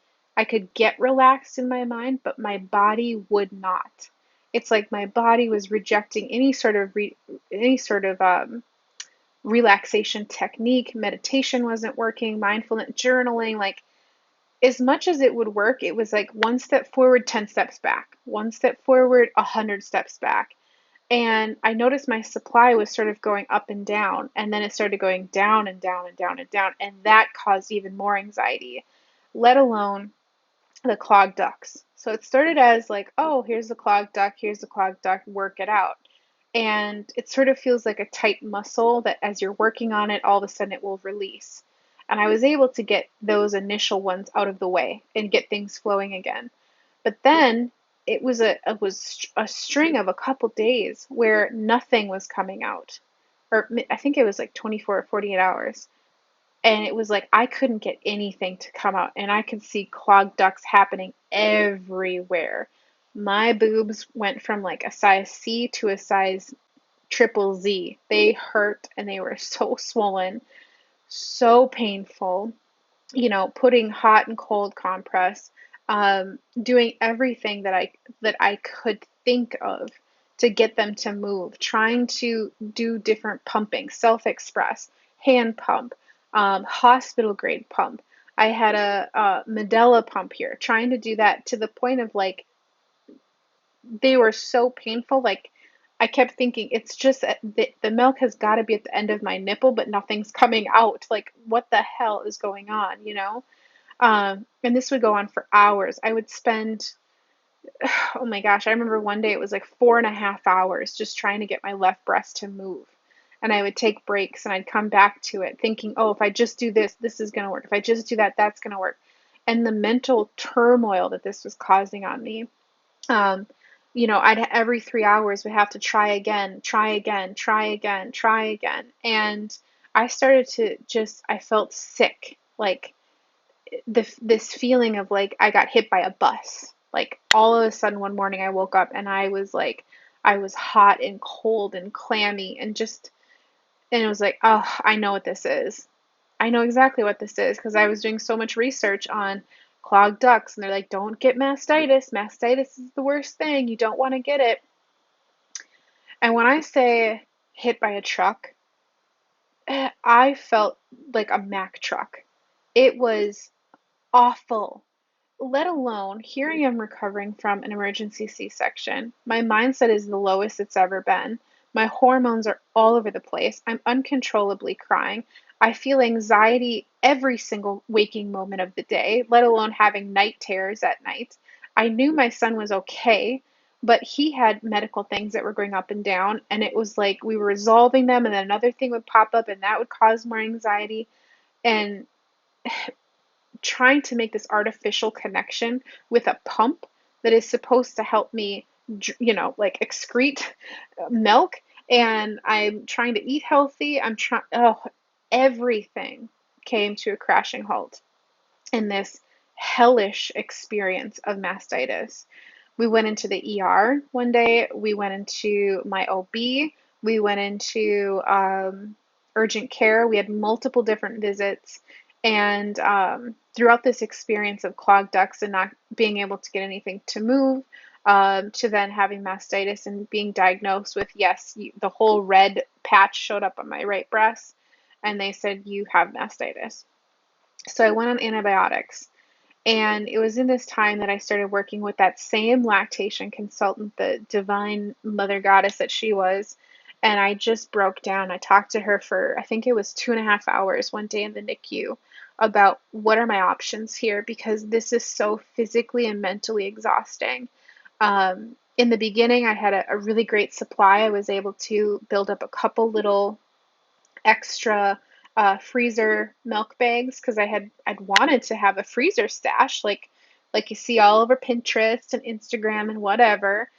get relaxed in my mind, but my body would not. It's like my body was rejecting any sort of relaxation technique. Meditation wasn't working, mindfulness, journaling, like as much as it would work, it was like one step forward, 10 steps back, one step forward, 100 steps back. And I noticed my supply was sort of going up and down, and then it started going down and down and down and down, and that caused even more anxiety, let alone the clogged ducts. So it started as like, oh, here's the clogged duct, here's the clogged duct, work it out. And it sort of feels like a tight muscle that as you're working on it, all of a sudden it will release. And I was able to get those initial ones out of the way and get things flowing again. But then it was a string of a couple days where nothing was coming out. Or I think it was like 24 or 48 hours. And it was like I couldn't get anything to come out, and I could see clogged ducts happening everywhere. My boobs went from like a size C to a size triple Z. They hurt and they were so swollen, so painful. Putting hot and cold compress, doing everything that I could think of to get them to move, trying to do different pumping, self-express, hand pump, hospital grade pump. I had a Medela pump here, trying to do that to the point of like they were so painful. Like I kept thinking it's just the milk has got to be at the end of my nipple, but nothing's coming out. Like what the hell is going on? And this would go on for hours. I would spend, oh my gosh, I remember one day it was like 4.5 hours just trying to get my left breast to move. And I would take breaks and I'd come back to it thinking, oh, if I just do this, this is going to work. If I just do that, that's going to work. And the mental turmoil that this was causing on me. Um, I'd every 3 hours would have to try again, try again, try again, try again. And I started to I felt sick. Like, this feeling of like I got hit by a bus. Like all of a sudden one morning I woke up and I was hot and cold and clammy and it was like, oh, I know what this is. I know exactly what this is because I was doing so much research on clogged ducts and they're like, don't get mastitis. Mastitis is the worst thing. You don't want to get it. And when I say hit by a truck, I felt like a Mack truck. It was awful. Let alone, here I am recovering from an emergency C-section. My mindset is the lowest it's ever been. My hormones are all over the place. I'm uncontrollably crying. I feel anxiety every single waking moment of the day, let alone having night terrors at night. I knew my son was okay, but he had medical things that were going up and down, and it was like we were resolving them, and then another thing would pop up, and that would cause more anxiety. And trying to make this artificial connection with a pump that is supposed to help me, like excrete milk. And I'm trying to eat healthy. Everything came to a crashing halt in this hellish experience of mastitis. We went into the ER one day. We went into my OB. We went into urgent care. We had multiple different visits. And throughout this experience of clogged ducts and not being able to get anything to move, to then having mastitis and being diagnosed with, yes, the whole red patch showed up on my right breast. And they said, you have mastitis. So I went on antibiotics. And it was in this time that I started working with that same lactation consultant, the divine mother goddess that she was. And I just broke down. I talked to her for, I think it was 2.5 hours one day in the Nicu about what are my options here, because this is so physically and mentally exhausting. In the beginning, I had a really great supply. I was able to build up a couple little extra freezer milk bags because I'd wanted to have a freezer stash like you see all over Pinterest and Instagram and whatever.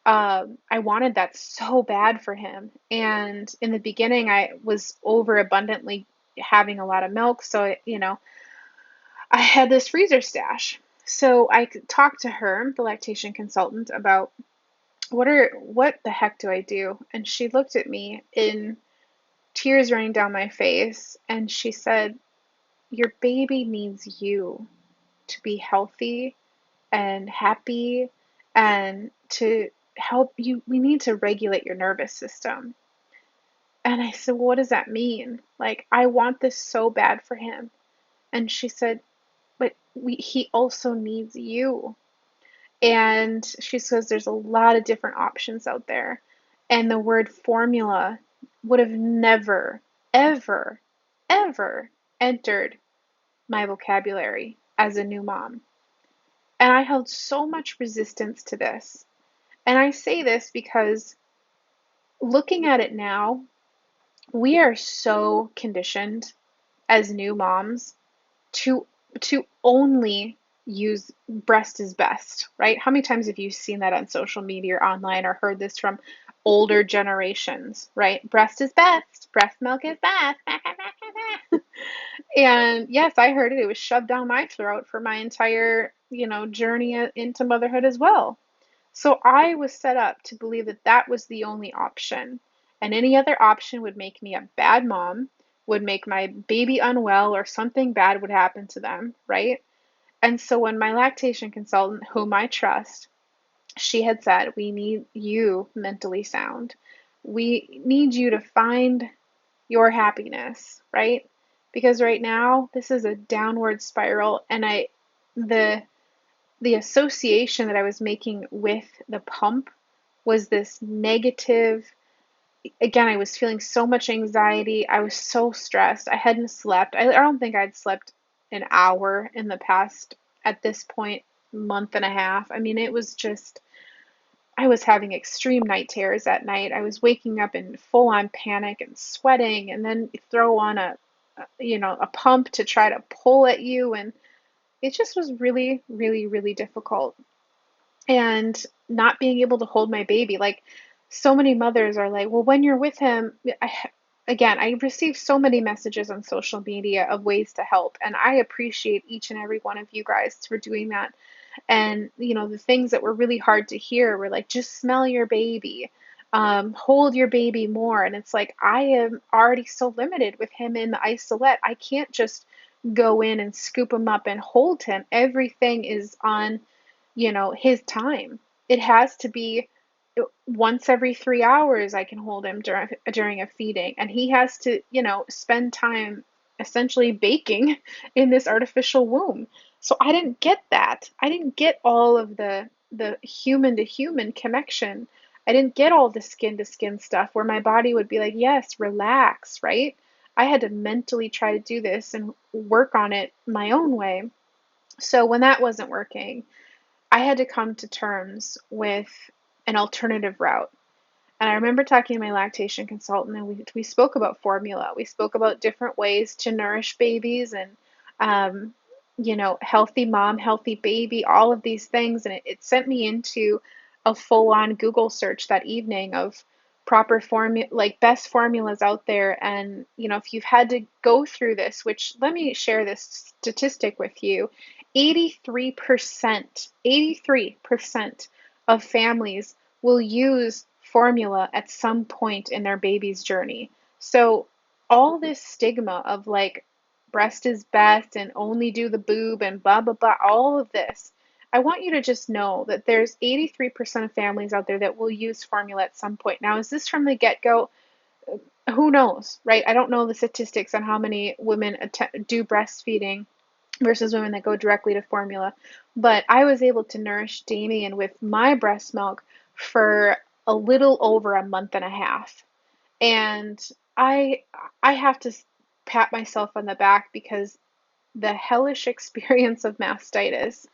I wanted that so bad for him, and in the beginning I was overabundantly having a lot of milk, so I had this freezer stash. So I talked to her, the lactation consultant, about what the heck do I do? And she looked at me in tears running down my face, and she said, your baby needs you to be healthy and happy and to help you. We need to regulate your nervous system. And I said, well, what does that mean? Like, I want this so bad for him. And she said, but he also needs you. And she says there's a lot of different options out there. And the word formula would have never, ever, ever entered my vocabulary as a new mom. And I held so much resistance to this. And I say this because looking at it now, we are so conditioned as new moms to only use breast is best, right? How many times have you seen that on social media or online, or heard this from older generations, right? Breast is best. Breast milk is best. And yes, I heard it. It was shoved down my throat for my entire, journey into motherhood as well. So I was set up to believe that that was the only option. And any other option would make me a bad mom, would make my baby unwell, or something bad would happen to them, right? And so when my lactation consultant, whom I trust, she had said, we need you mentally sound. We need you to find your happiness, right? Because right now this is a downward spiral, and the the association that I was making with the pump was this negative. Again, I was feeling so much anxiety. I was so stressed. I hadn't slept. I don't think I'd slept an hour in the past, at this point, month and a half. I mean, it was just, I was having extreme night terrors at night. I was waking up in full on panic and sweating, and then throw on a pump to try to pull at you. And it just was really, really, really difficult. And not being able to hold my baby. Like, so many mothers are like, well, when you're with him, I receive so many messages on social media of ways to help. And I appreciate each and every one of you guys for doing that. And, the things that were really hard to hear were like, just smell your baby, hold your baby more. And it's like, I am already so limited with him in the isolette. I can't just go in and scoop him up and hold him. Everything is on his time. It has to be once every 3 hours I can hold him during a feeding, and he has to, spend time essentially baking in this artificial womb. So I didn't get that. I didn't get all of the human to human connection. I didn't get all the skin to skin stuff where my body would be like, yes, relax, right? I had to mentally try to do this and work on it my own way. So when that wasn't working, I had to come to terms with an alternative route. And I remember talking to my lactation consultant, and we spoke about formula. We spoke about different ways to nourish babies and, um, healthy mom, healthy baby, all of these things. And it sent me into a full on Google search that evening of proper formula, like best formulas out there. And, if you've had to go through this, which let me share this statistic with you, 83% of families will use formula at some point in their baby's journey. So all this stigma of like breast is best and only do the boob and blah blah blah, all of this. I want you to just know that there's 83% of families out there that will use formula at some point. Now, is this from the get-go? Who knows, right? I don't know the statistics on how many women do breastfeeding versus women that go directly to formula. But I was able to nourish Damien with my breast milk for a little over a month and a half. And I I have to pat myself on the back because the hellish experience of mastitis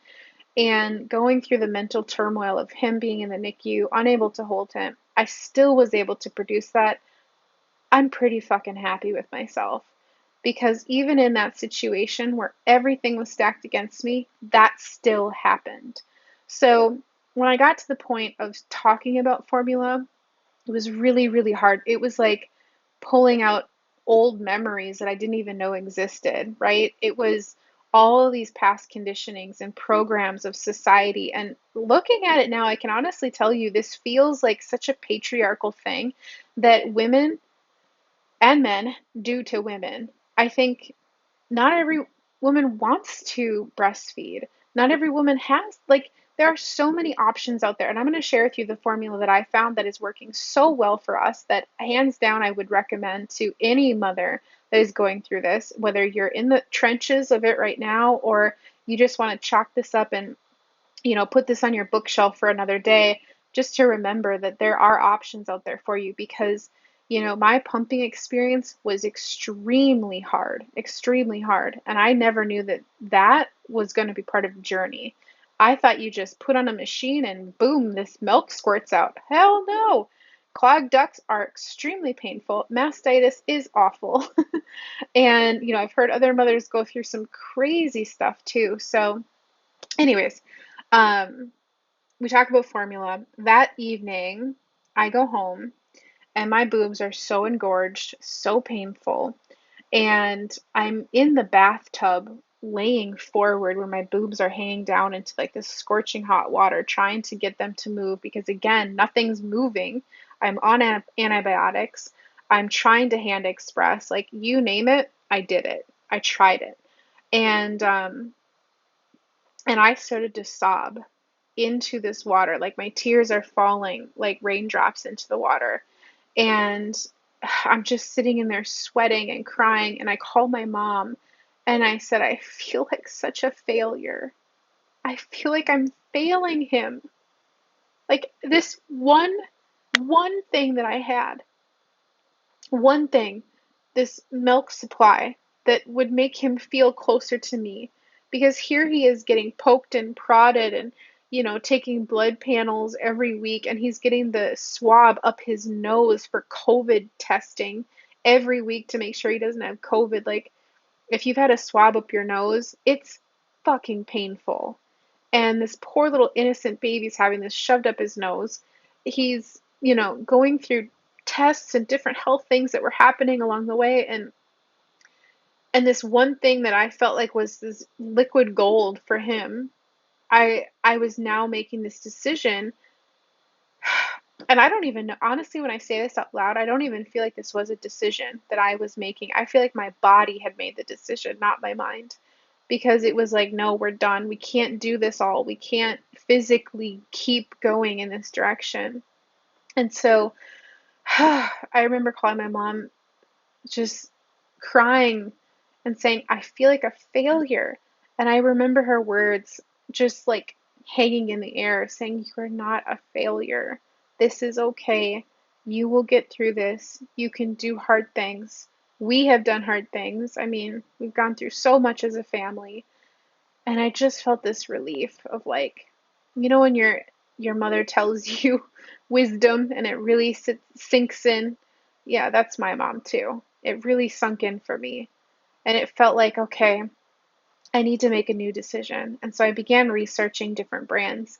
and going through the mental turmoil of him being in the NICU, unable to hold him, I still was able to produce that. I'm pretty fucking happy with myself because even in that situation where everything was stacked against me, that still happened. So when I got to the point of talking about formula, it was really, really hard. It was like pulling out old memories that I didn't even know existed, right? It was all of these past conditionings and programs of society. And looking at it now, I can honestly tell you this feels like such a patriarchal thing that women and men do to women. I think not every woman wants to breastfeed. Not every woman has, like, there are so many options out there. And I'm going to share with you the formula that I found that is working so well for us that hands down I would recommend to any mother that is going through this, whether you're in the trenches of it right now or you just want to chalk this up and put this on your bookshelf for another day, just to remember that there are options out there for you because, my pumping experience was extremely hard, extremely hard. And I never knew that that was going to be part of the journey. I thought you just put on a machine and boom, this milk squirts out. Hell no. Clogged ducts are extremely painful. Mastitis is awful. And, I've heard other mothers go through some crazy stuff too. So, anyways, um, we talk about formula. That evening, I go home and my boobs are so engorged, so painful. And I'm in the bathtub laying forward where my boobs are hanging down into like this scorching hot water, trying to get them to move because, again, nothing's moving. I'm on antibiotics. I'm trying to hand express. Like, you name it, I did it. I tried it. And I started to sob into this water. Like my tears are falling like raindrops into the water. And I'm just sitting in there sweating and crying. And I called my mom and I said, I feel like such a failure. I feel like I'm failing him. Like this one thing that I had, one thing, this milk supply that would make him feel closer to me. Because here he is getting poked and prodded and, taking blood panels every week, and he's getting the swab up his nose for COVID testing every week to make sure he doesn't have COVID. Like, if you've had a swab up your nose, it's fucking painful. And this poor little innocent baby's having this shoved up his nose. He's, going through tests and different health things that were happening along the way. And this one thing that I felt like was this liquid gold for him, I was now making this decision. And I don't even know, honestly, when I say this out loud, I don't even feel like this was a decision that I was making. I feel like my body had made the decision, not my mind. Because it was like, no, we're done. We can't do this all. We can't physically keep going in this direction. And so I remember calling my mom, just crying and saying, I feel like a failure. And I remember her words just like hanging in the air, saying, you are not a failure. This is okay. You will get through this. You can do hard things. We have done hard things. I mean, we've gone through so much as a family. And I just felt this relief of like, when your mother tells you wisdom and it really sinks in. Yeah, that's my mom too. It really sunk in for me. And it felt like, okay, I need to make a new decision. And so I began researching different brands.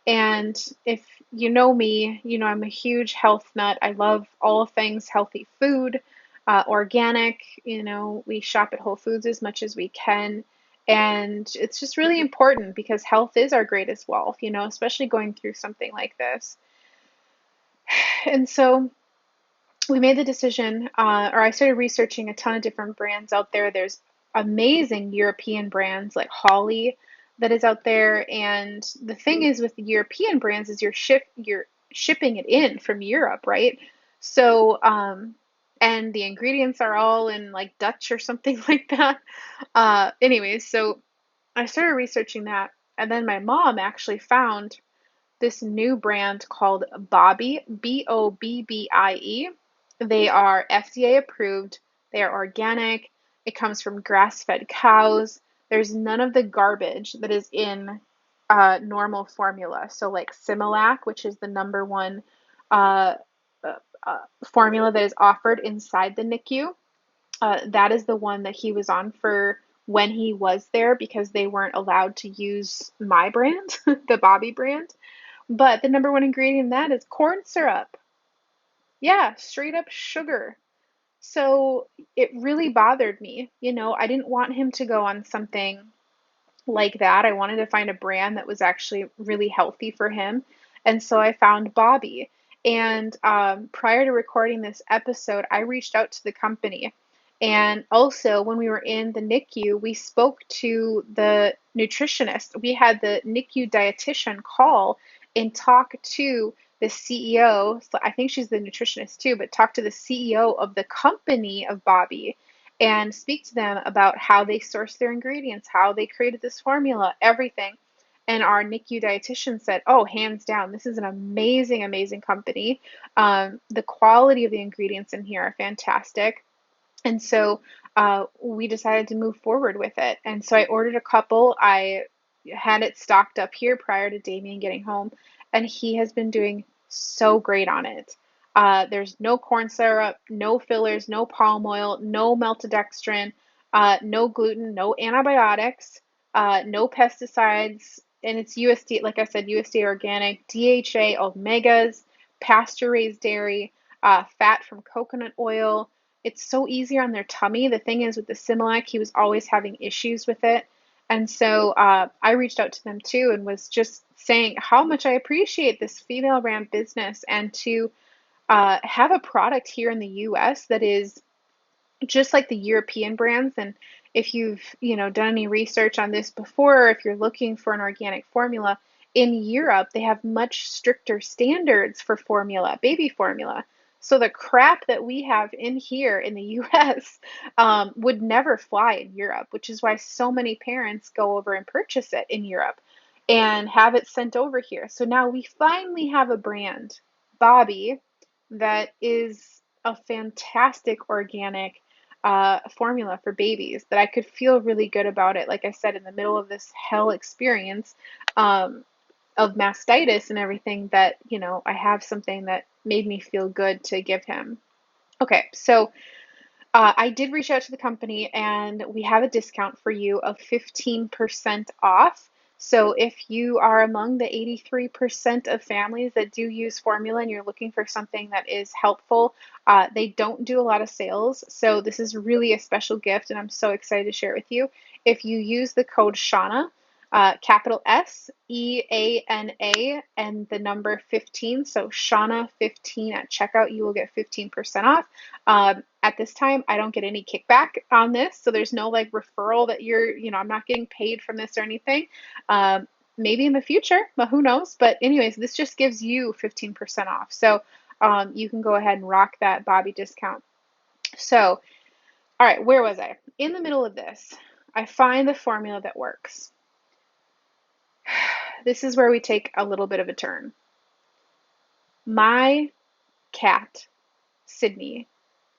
And if you know me, I'm a huge health nut. I love all things healthy food, organic. We shop at Whole Foods as much as we can. And it's just really important because health is our greatest wealth, especially going through something like this. And so we made the decision, or I started researching a ton of different brands out there. There's amazing European brands like Holly that is out there, and the thing is with the European brands is you're shipping it in from Europe, right? So, and the ingredients are all in like Dutch or something like that. Anyways, so I started researching that, and then my mom actually found this new brand called Bobbie, Bobbie. They are FDA approved, they are organic, it comes from grass fed cows. There's none of the garbage that is in normal formula. So, like Similac, which is the number one uh, formula that is offered inside the NICU, that is the one that he was on for when he was there because they weren't allowed to use my brand, the Bobbie brand. But the number one ingredient in that is corn syrup. Yeah, straight up sugar. So it really bothered me. I didn't want him to go on something like that. I wanted to find a brand that was actually really healthy for him. And so I found Bobbie. And prior to recording this episode, I reached out to the company. And also, when we were in the NICU, we spoke to the nutritionist. We had the NICU dietitian call and talk to the CEO. So I think she's the nutritionist too, but talk to the CEO of the company of Bobbie and speak to them about how they source their ingredients, how they created this formula, everything. And our NICU dietitian said, oh, hands down, this is an amazing, amazing company. The quality of the ingredients in here are fantastic. And so we decided to move forward with it. And so I ordered a couple. I had it stocked up here prior to Damien getting home, and he has been doing so great on it. There's no corn syrup, no fillers, no palm oil, no maltodextrin, no gluten, no antibiotics, no pesticides, and it's USDA, like I said, USDA organic, DHA, omegas, pasture raised dairy, fat from coconut oil. It's so easier on their tummy. The thing is with the Similac, he was always having issues with it. And so I reached out to them too and was just saying how much I appreciate this female ran business and to have a product here in the US that is just like the European brands. And if you've, done any research on this before, or if you're looking for an organic formula, in Europe, they have much stricter standards for formula, baby formula. So the crap that we have in here in the US would never fly in Europe, which is why so many parents go over and purchase it in Europe and have it sent over here. So now we finally have a brand, Bobbie, that is a fantastic organic formula for babies that I could feel really good about it. Like I said, in the middle of this hell experience of mastitis and everything, that, I have something that made me feel good to give him. Okay, so I did reach out to the company and we have a discount for you of 15% off. So if you are among the 83% of families that do use formula and you're looking for something that is helpful, they don't do a lot of sales. So this is really a special gift and I'm so excited to share it with you. If you use the code Shauna, capital SEANA and the number 15, so Shauna 15 at checkout, you will get 15% off. At this time, I don't get any kickback on this, so there's no like referral that I'm not getting paid from this or anything. Maybe in the future, but who knows? But anyways, this just gives you 15% off. So you can go ahead and rock that Bobby discount. So, all right, where was I? In the middle of this, I find the formula that works. This is where we take a little bit of a turn. My cat, Sydney,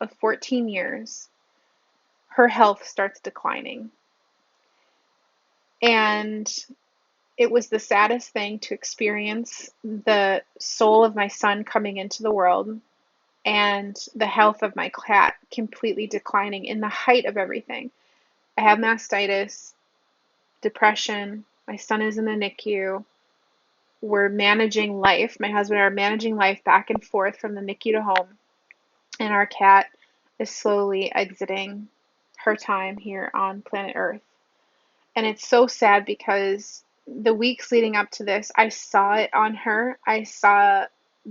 of 14 years, her health starts declining. And it was the saddest thing to experience the soul of my son coming into the world and the health of my cat completely declining in the height of everything. I have mastitis, depression, my son is in the NICU. We're managing life. My husband and I are managing life back and forth from the NICU to home. And our cat is slowly exiting her time here on planet Earth. And it's so sad because the weeks leading up to this, I saw it on her. I saw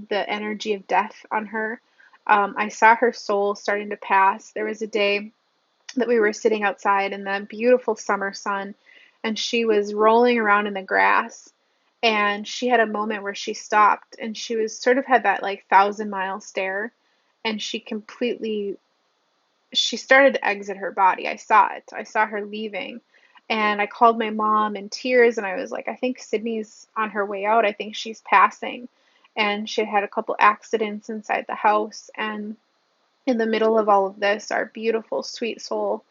the energy of death on her. I saw her soul starting to pass. There was a day that we were sitting outside in the beautiful summer sun, and she was rolling around in the grass. And she had a moment where she stopped, and she was sort of had that like 1,000-mile stare, and she started to exit her body. I saw it. I saw her leaving. And I called my mom in tears, and I was like, I think Sydney's on her way out. I think she's passing. And she had a couple accidents inside the house. And in the middle of all of this, our beautiful, sweet soul,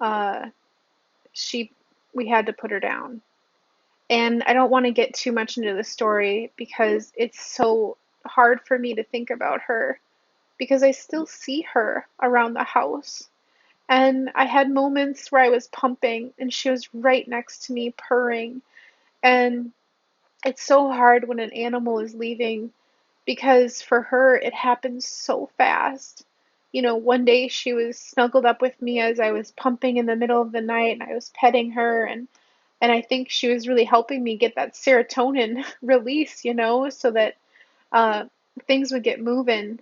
uh, she we had to put her down. And I don't want to get too much into the story because it's so hard for me to think about her because I still see her around the house. And I had moments where I was pumping and she was right next to me purring. And it's so hard when an animal is leaving because for her it happens so fast. You know, one day she was snuggled up with me as I was pumping in the middle of the night and I was petting her, and I think she was really helping me get that serotonin release, you know, so that uh, things would get moving.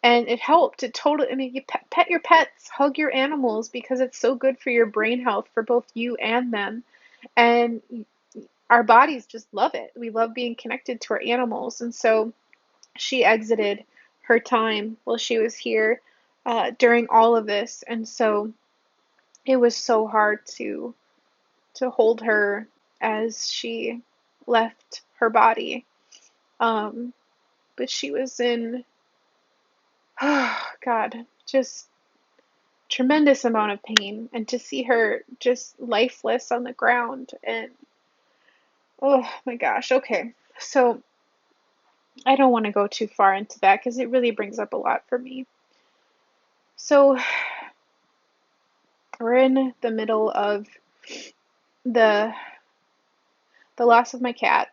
And it helped. It totally, I mean, you pet your pets, hug your animals because it's so good for your brain health for both you and them. And our bodies just love it. We love being connected to our animals. And so she exited her time while she was here during all of this. And so it was so hard to hold her as she left her body. Um, but she was in, oh God, just tremendous amount of pain, and to see her just lifeless on the ground, and oh my gosh. Okay, so I don't want to go too far into that because it really brings up a lot for me. So we're in the middle of the the loss of my cat,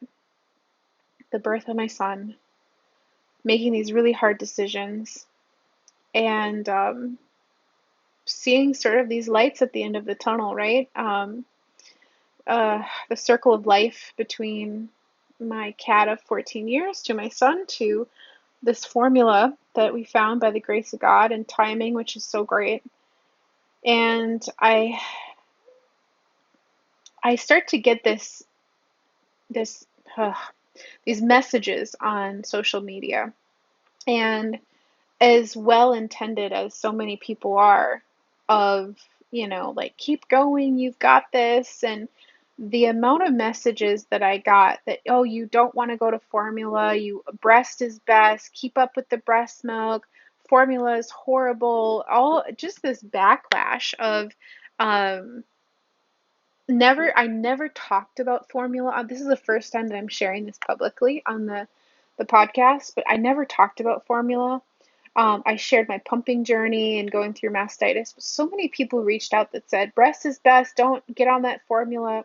the birth of my son, making these really hard decisions, and seeing sort of these lights at the end of the tunnel, right? The circle of life between my cat of 14 years to my son to this formula that we found by the grace of God and timing, which is so great. And I start to get this these messages on social media, and as well intended as so many people are, of, you know, like, keep going, you've got this. And the amount of messages that I got that, oh, you don't want to go to formula, you breast is best, keep up with the breast milk, formula is horrible, all just this backlash of um I never talked about formula. This is the first time that I'm sharing this publicly on the podcast, but I never talked about formula. I shared my pumping journey and going through mastitis, but so many people reached out that said, breast is best, don't get on that formula.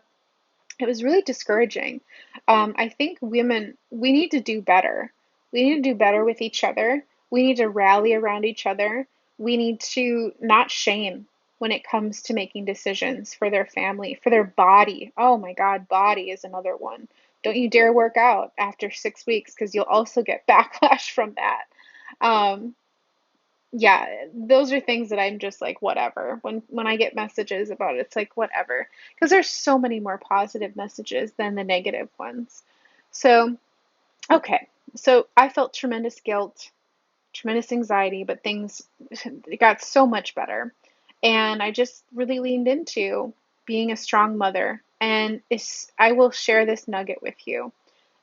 It was really discouraging. I think women, we need to do better. We need to do better with each other. We need to rally around each other. We need to not shame when it comes to making decisions for their family, for their body. Oh my God, body is another one. Don't you dare work out after 6 weeks because you'll also get backlash from that. Um, yeah, those are things that I'm just like, whatever. When I get messages about it, it's like, whatever. Because there's so many more positive messages than the negative ones. So, okay. So I felt tremendous guilt. tremendous anxiety, but things it got so much better. And I just really leaned into being a strong mother. And I will share this nugget with you.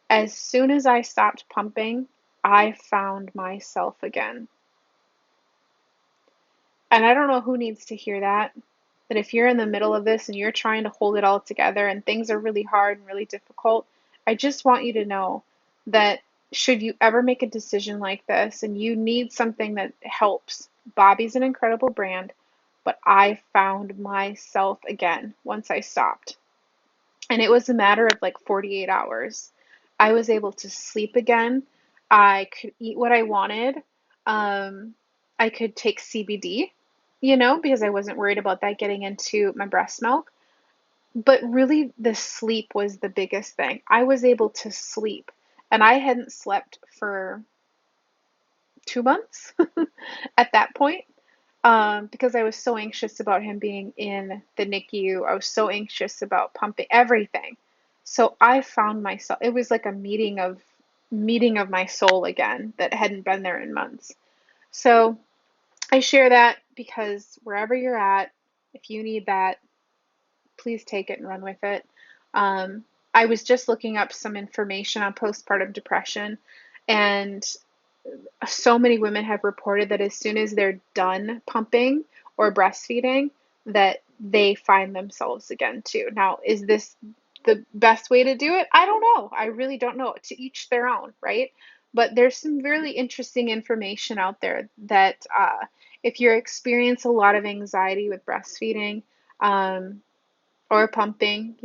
As soon as I stopped pumping, I found myself again. And I don't know who needs to hear that. That if you're in the middle of this and you're trying to hold it all together and things are really hard and really difficult, I just want you to know that should you ever make a decision like this and you need something that helps, Bobby's an incredible brand, but I found myself again once I stopped. And it was a matter of like 48 hours. I was able to sleep again. I could eat what I wanted. Um, I could take CBD, because I wasn't worried about that getting into my breast milk. But really, the sleep was the biggest thing. I was able to sleep, and I hadn't slept for 2 months at that point, because I was so anxious about him being in the NICU. I was so anxious about pumping everything. So I found myself, it was like a meeting of my soul again that hadn't been there in months. So I share that because wherever you're at, if you need that, please take it and run with it. I was just looking up some information on postpartum depression, and so many women have reported that as soon as they're done pumping or breastfeeding, that they find themselves again too. Now, is this the best way to do it? I don't know. I really don't know. To each their own, right? But there's some really interesting information out there that if you experience a lot of anxiety with breastfeeding, or pumping,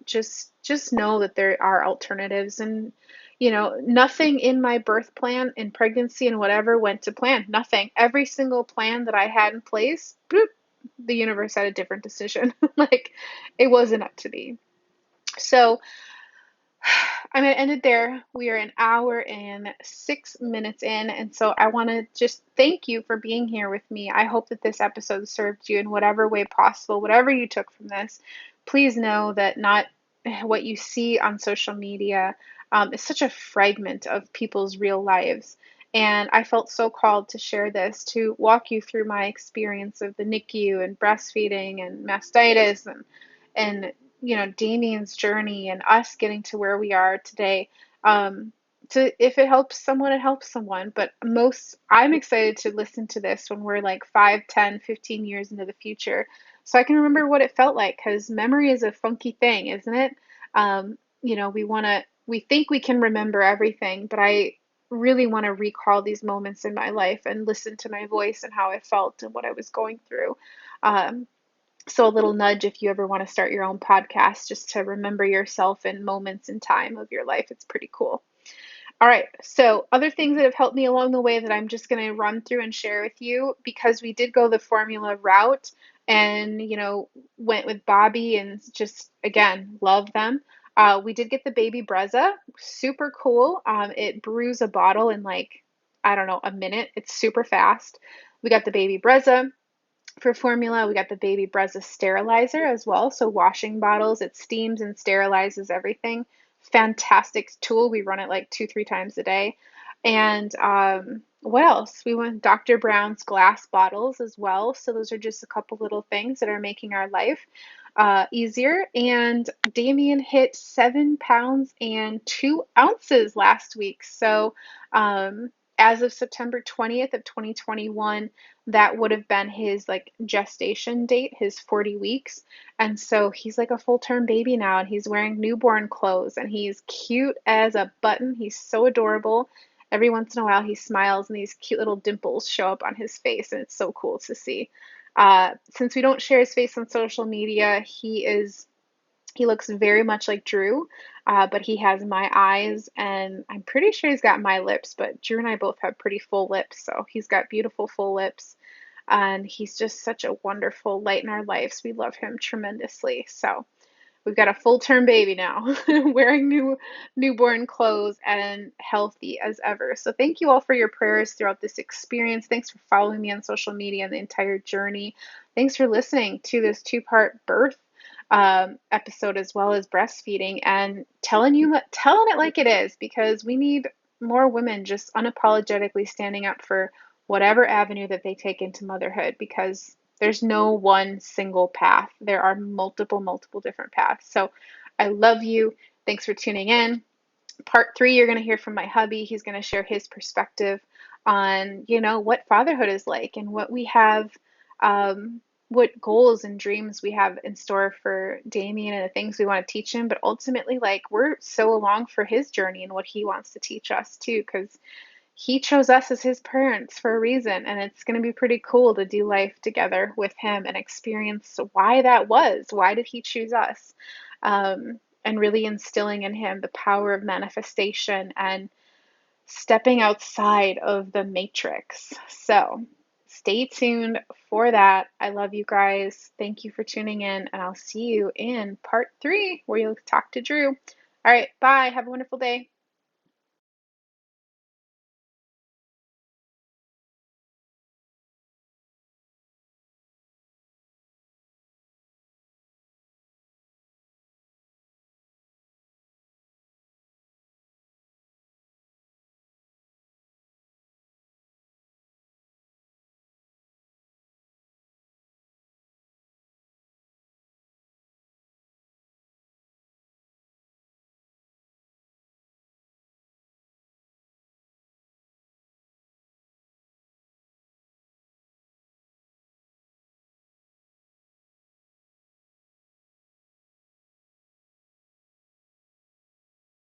just know that there are alternatives. And nothing in my birth plan and pregnancy and whatever went to plan. Nothing. Every single plan that I had in place, boop, the universe had a different decision. Like, it wasn't up to me. So I'm going to end it there. We are an hour and 6 minutes in. And so I want to just thank you for being here with me. I hope that this episode served you in whatever way possible, whatever you took from this. Please know that not what you see on social media is such a fragment of people's real lives. And I felt so called to share this, to walk you through my experience of the NICU and breastfeeding and mastitis and Damien's journey and us getting to where we are today. If it helps someone, it helps someone. But I'm excited to listen to this when we're like 5, 10, 15 years into the future. So I can remember what it felt like, because memory is a funky thing, isn't it? We think we can remember everything, but I really want to recall these moments in my life and listen to my voice and how I felt and what I was going through. Um, so a little nudge if you ever want to start your own podcast, just to remember yourself in moments in time of your life. It's pretty cool. All right. So other things that have helped me along the way that I'm just going to run through and share with you, because we did go the formula route and, went with Bobby and just, again, love them. We did get the baby Brezza, super cool. It brews a bottle in like, I don't know, a minute. It's super fast. We got the baby Brezza. For formula, we got the baby Brezza sterilizer as well. So washing bottles, it steams and sterilizes everything. Fantastic tool. We run it like 2, 3 times a day. And what else? We went Dr. Brown's glass bottles as well. So those are just a couple little things that are making our life easier. And Damien hit 7 pounds and 2 ounces last week. So as of September 20th of 2021, that would have been his like gestation date, his 40 weeks. And so he's like a full-term baby now, and he's wearing newborn clothes, and he's cute as a button. He's so adorable. Every once in a while he smiles and these cute little dimples show up on his face, and it's so cool to see. Since we don't share his face on social media, he looks very much like Drew, but he has my eyes, and I'm pretty sure he's got my lips, but Drew and I both have pretty full lips, so he's got beautiful full lips, and he's just such a wonderful light in our lives. We love him tremendously. So we've got a full-term baby now, wearing newborn clothes and healthy as ever. So thank you all for your prayers throughout this experience. Thanks for following me on social media and the entire journey. Thanks for listening to this 2-part birth episode, as well as breastfeeding, and telling it like it is, because we need more women just unapologetically standing up for whatever avenue that they take into motherhood, because there's no one single path. There are multiple, multiple different paths. So I love you. Thanks for tuning in. Part 3, you're going to hear from my hubby. He's going to share his perspective on, what fatherhood is like, and what we have, what goals and dreams we have in store for Damien, and the things we want to teach him. But ultimately, like, we're so along for his journey and what he wants to teach us too, because he chose us as his parents for a reason. And it's going to be pretty cool to do life together with him and experience why that was. Why did he choose us? And really instilling in him the power of manifestation and stepping outside of the matrix. So stay tuned for that. I love you guys. Thank you for tuning in, and I'll see you in part 3 where you'll talk to Drew. All right, bye. Have a wonderful day.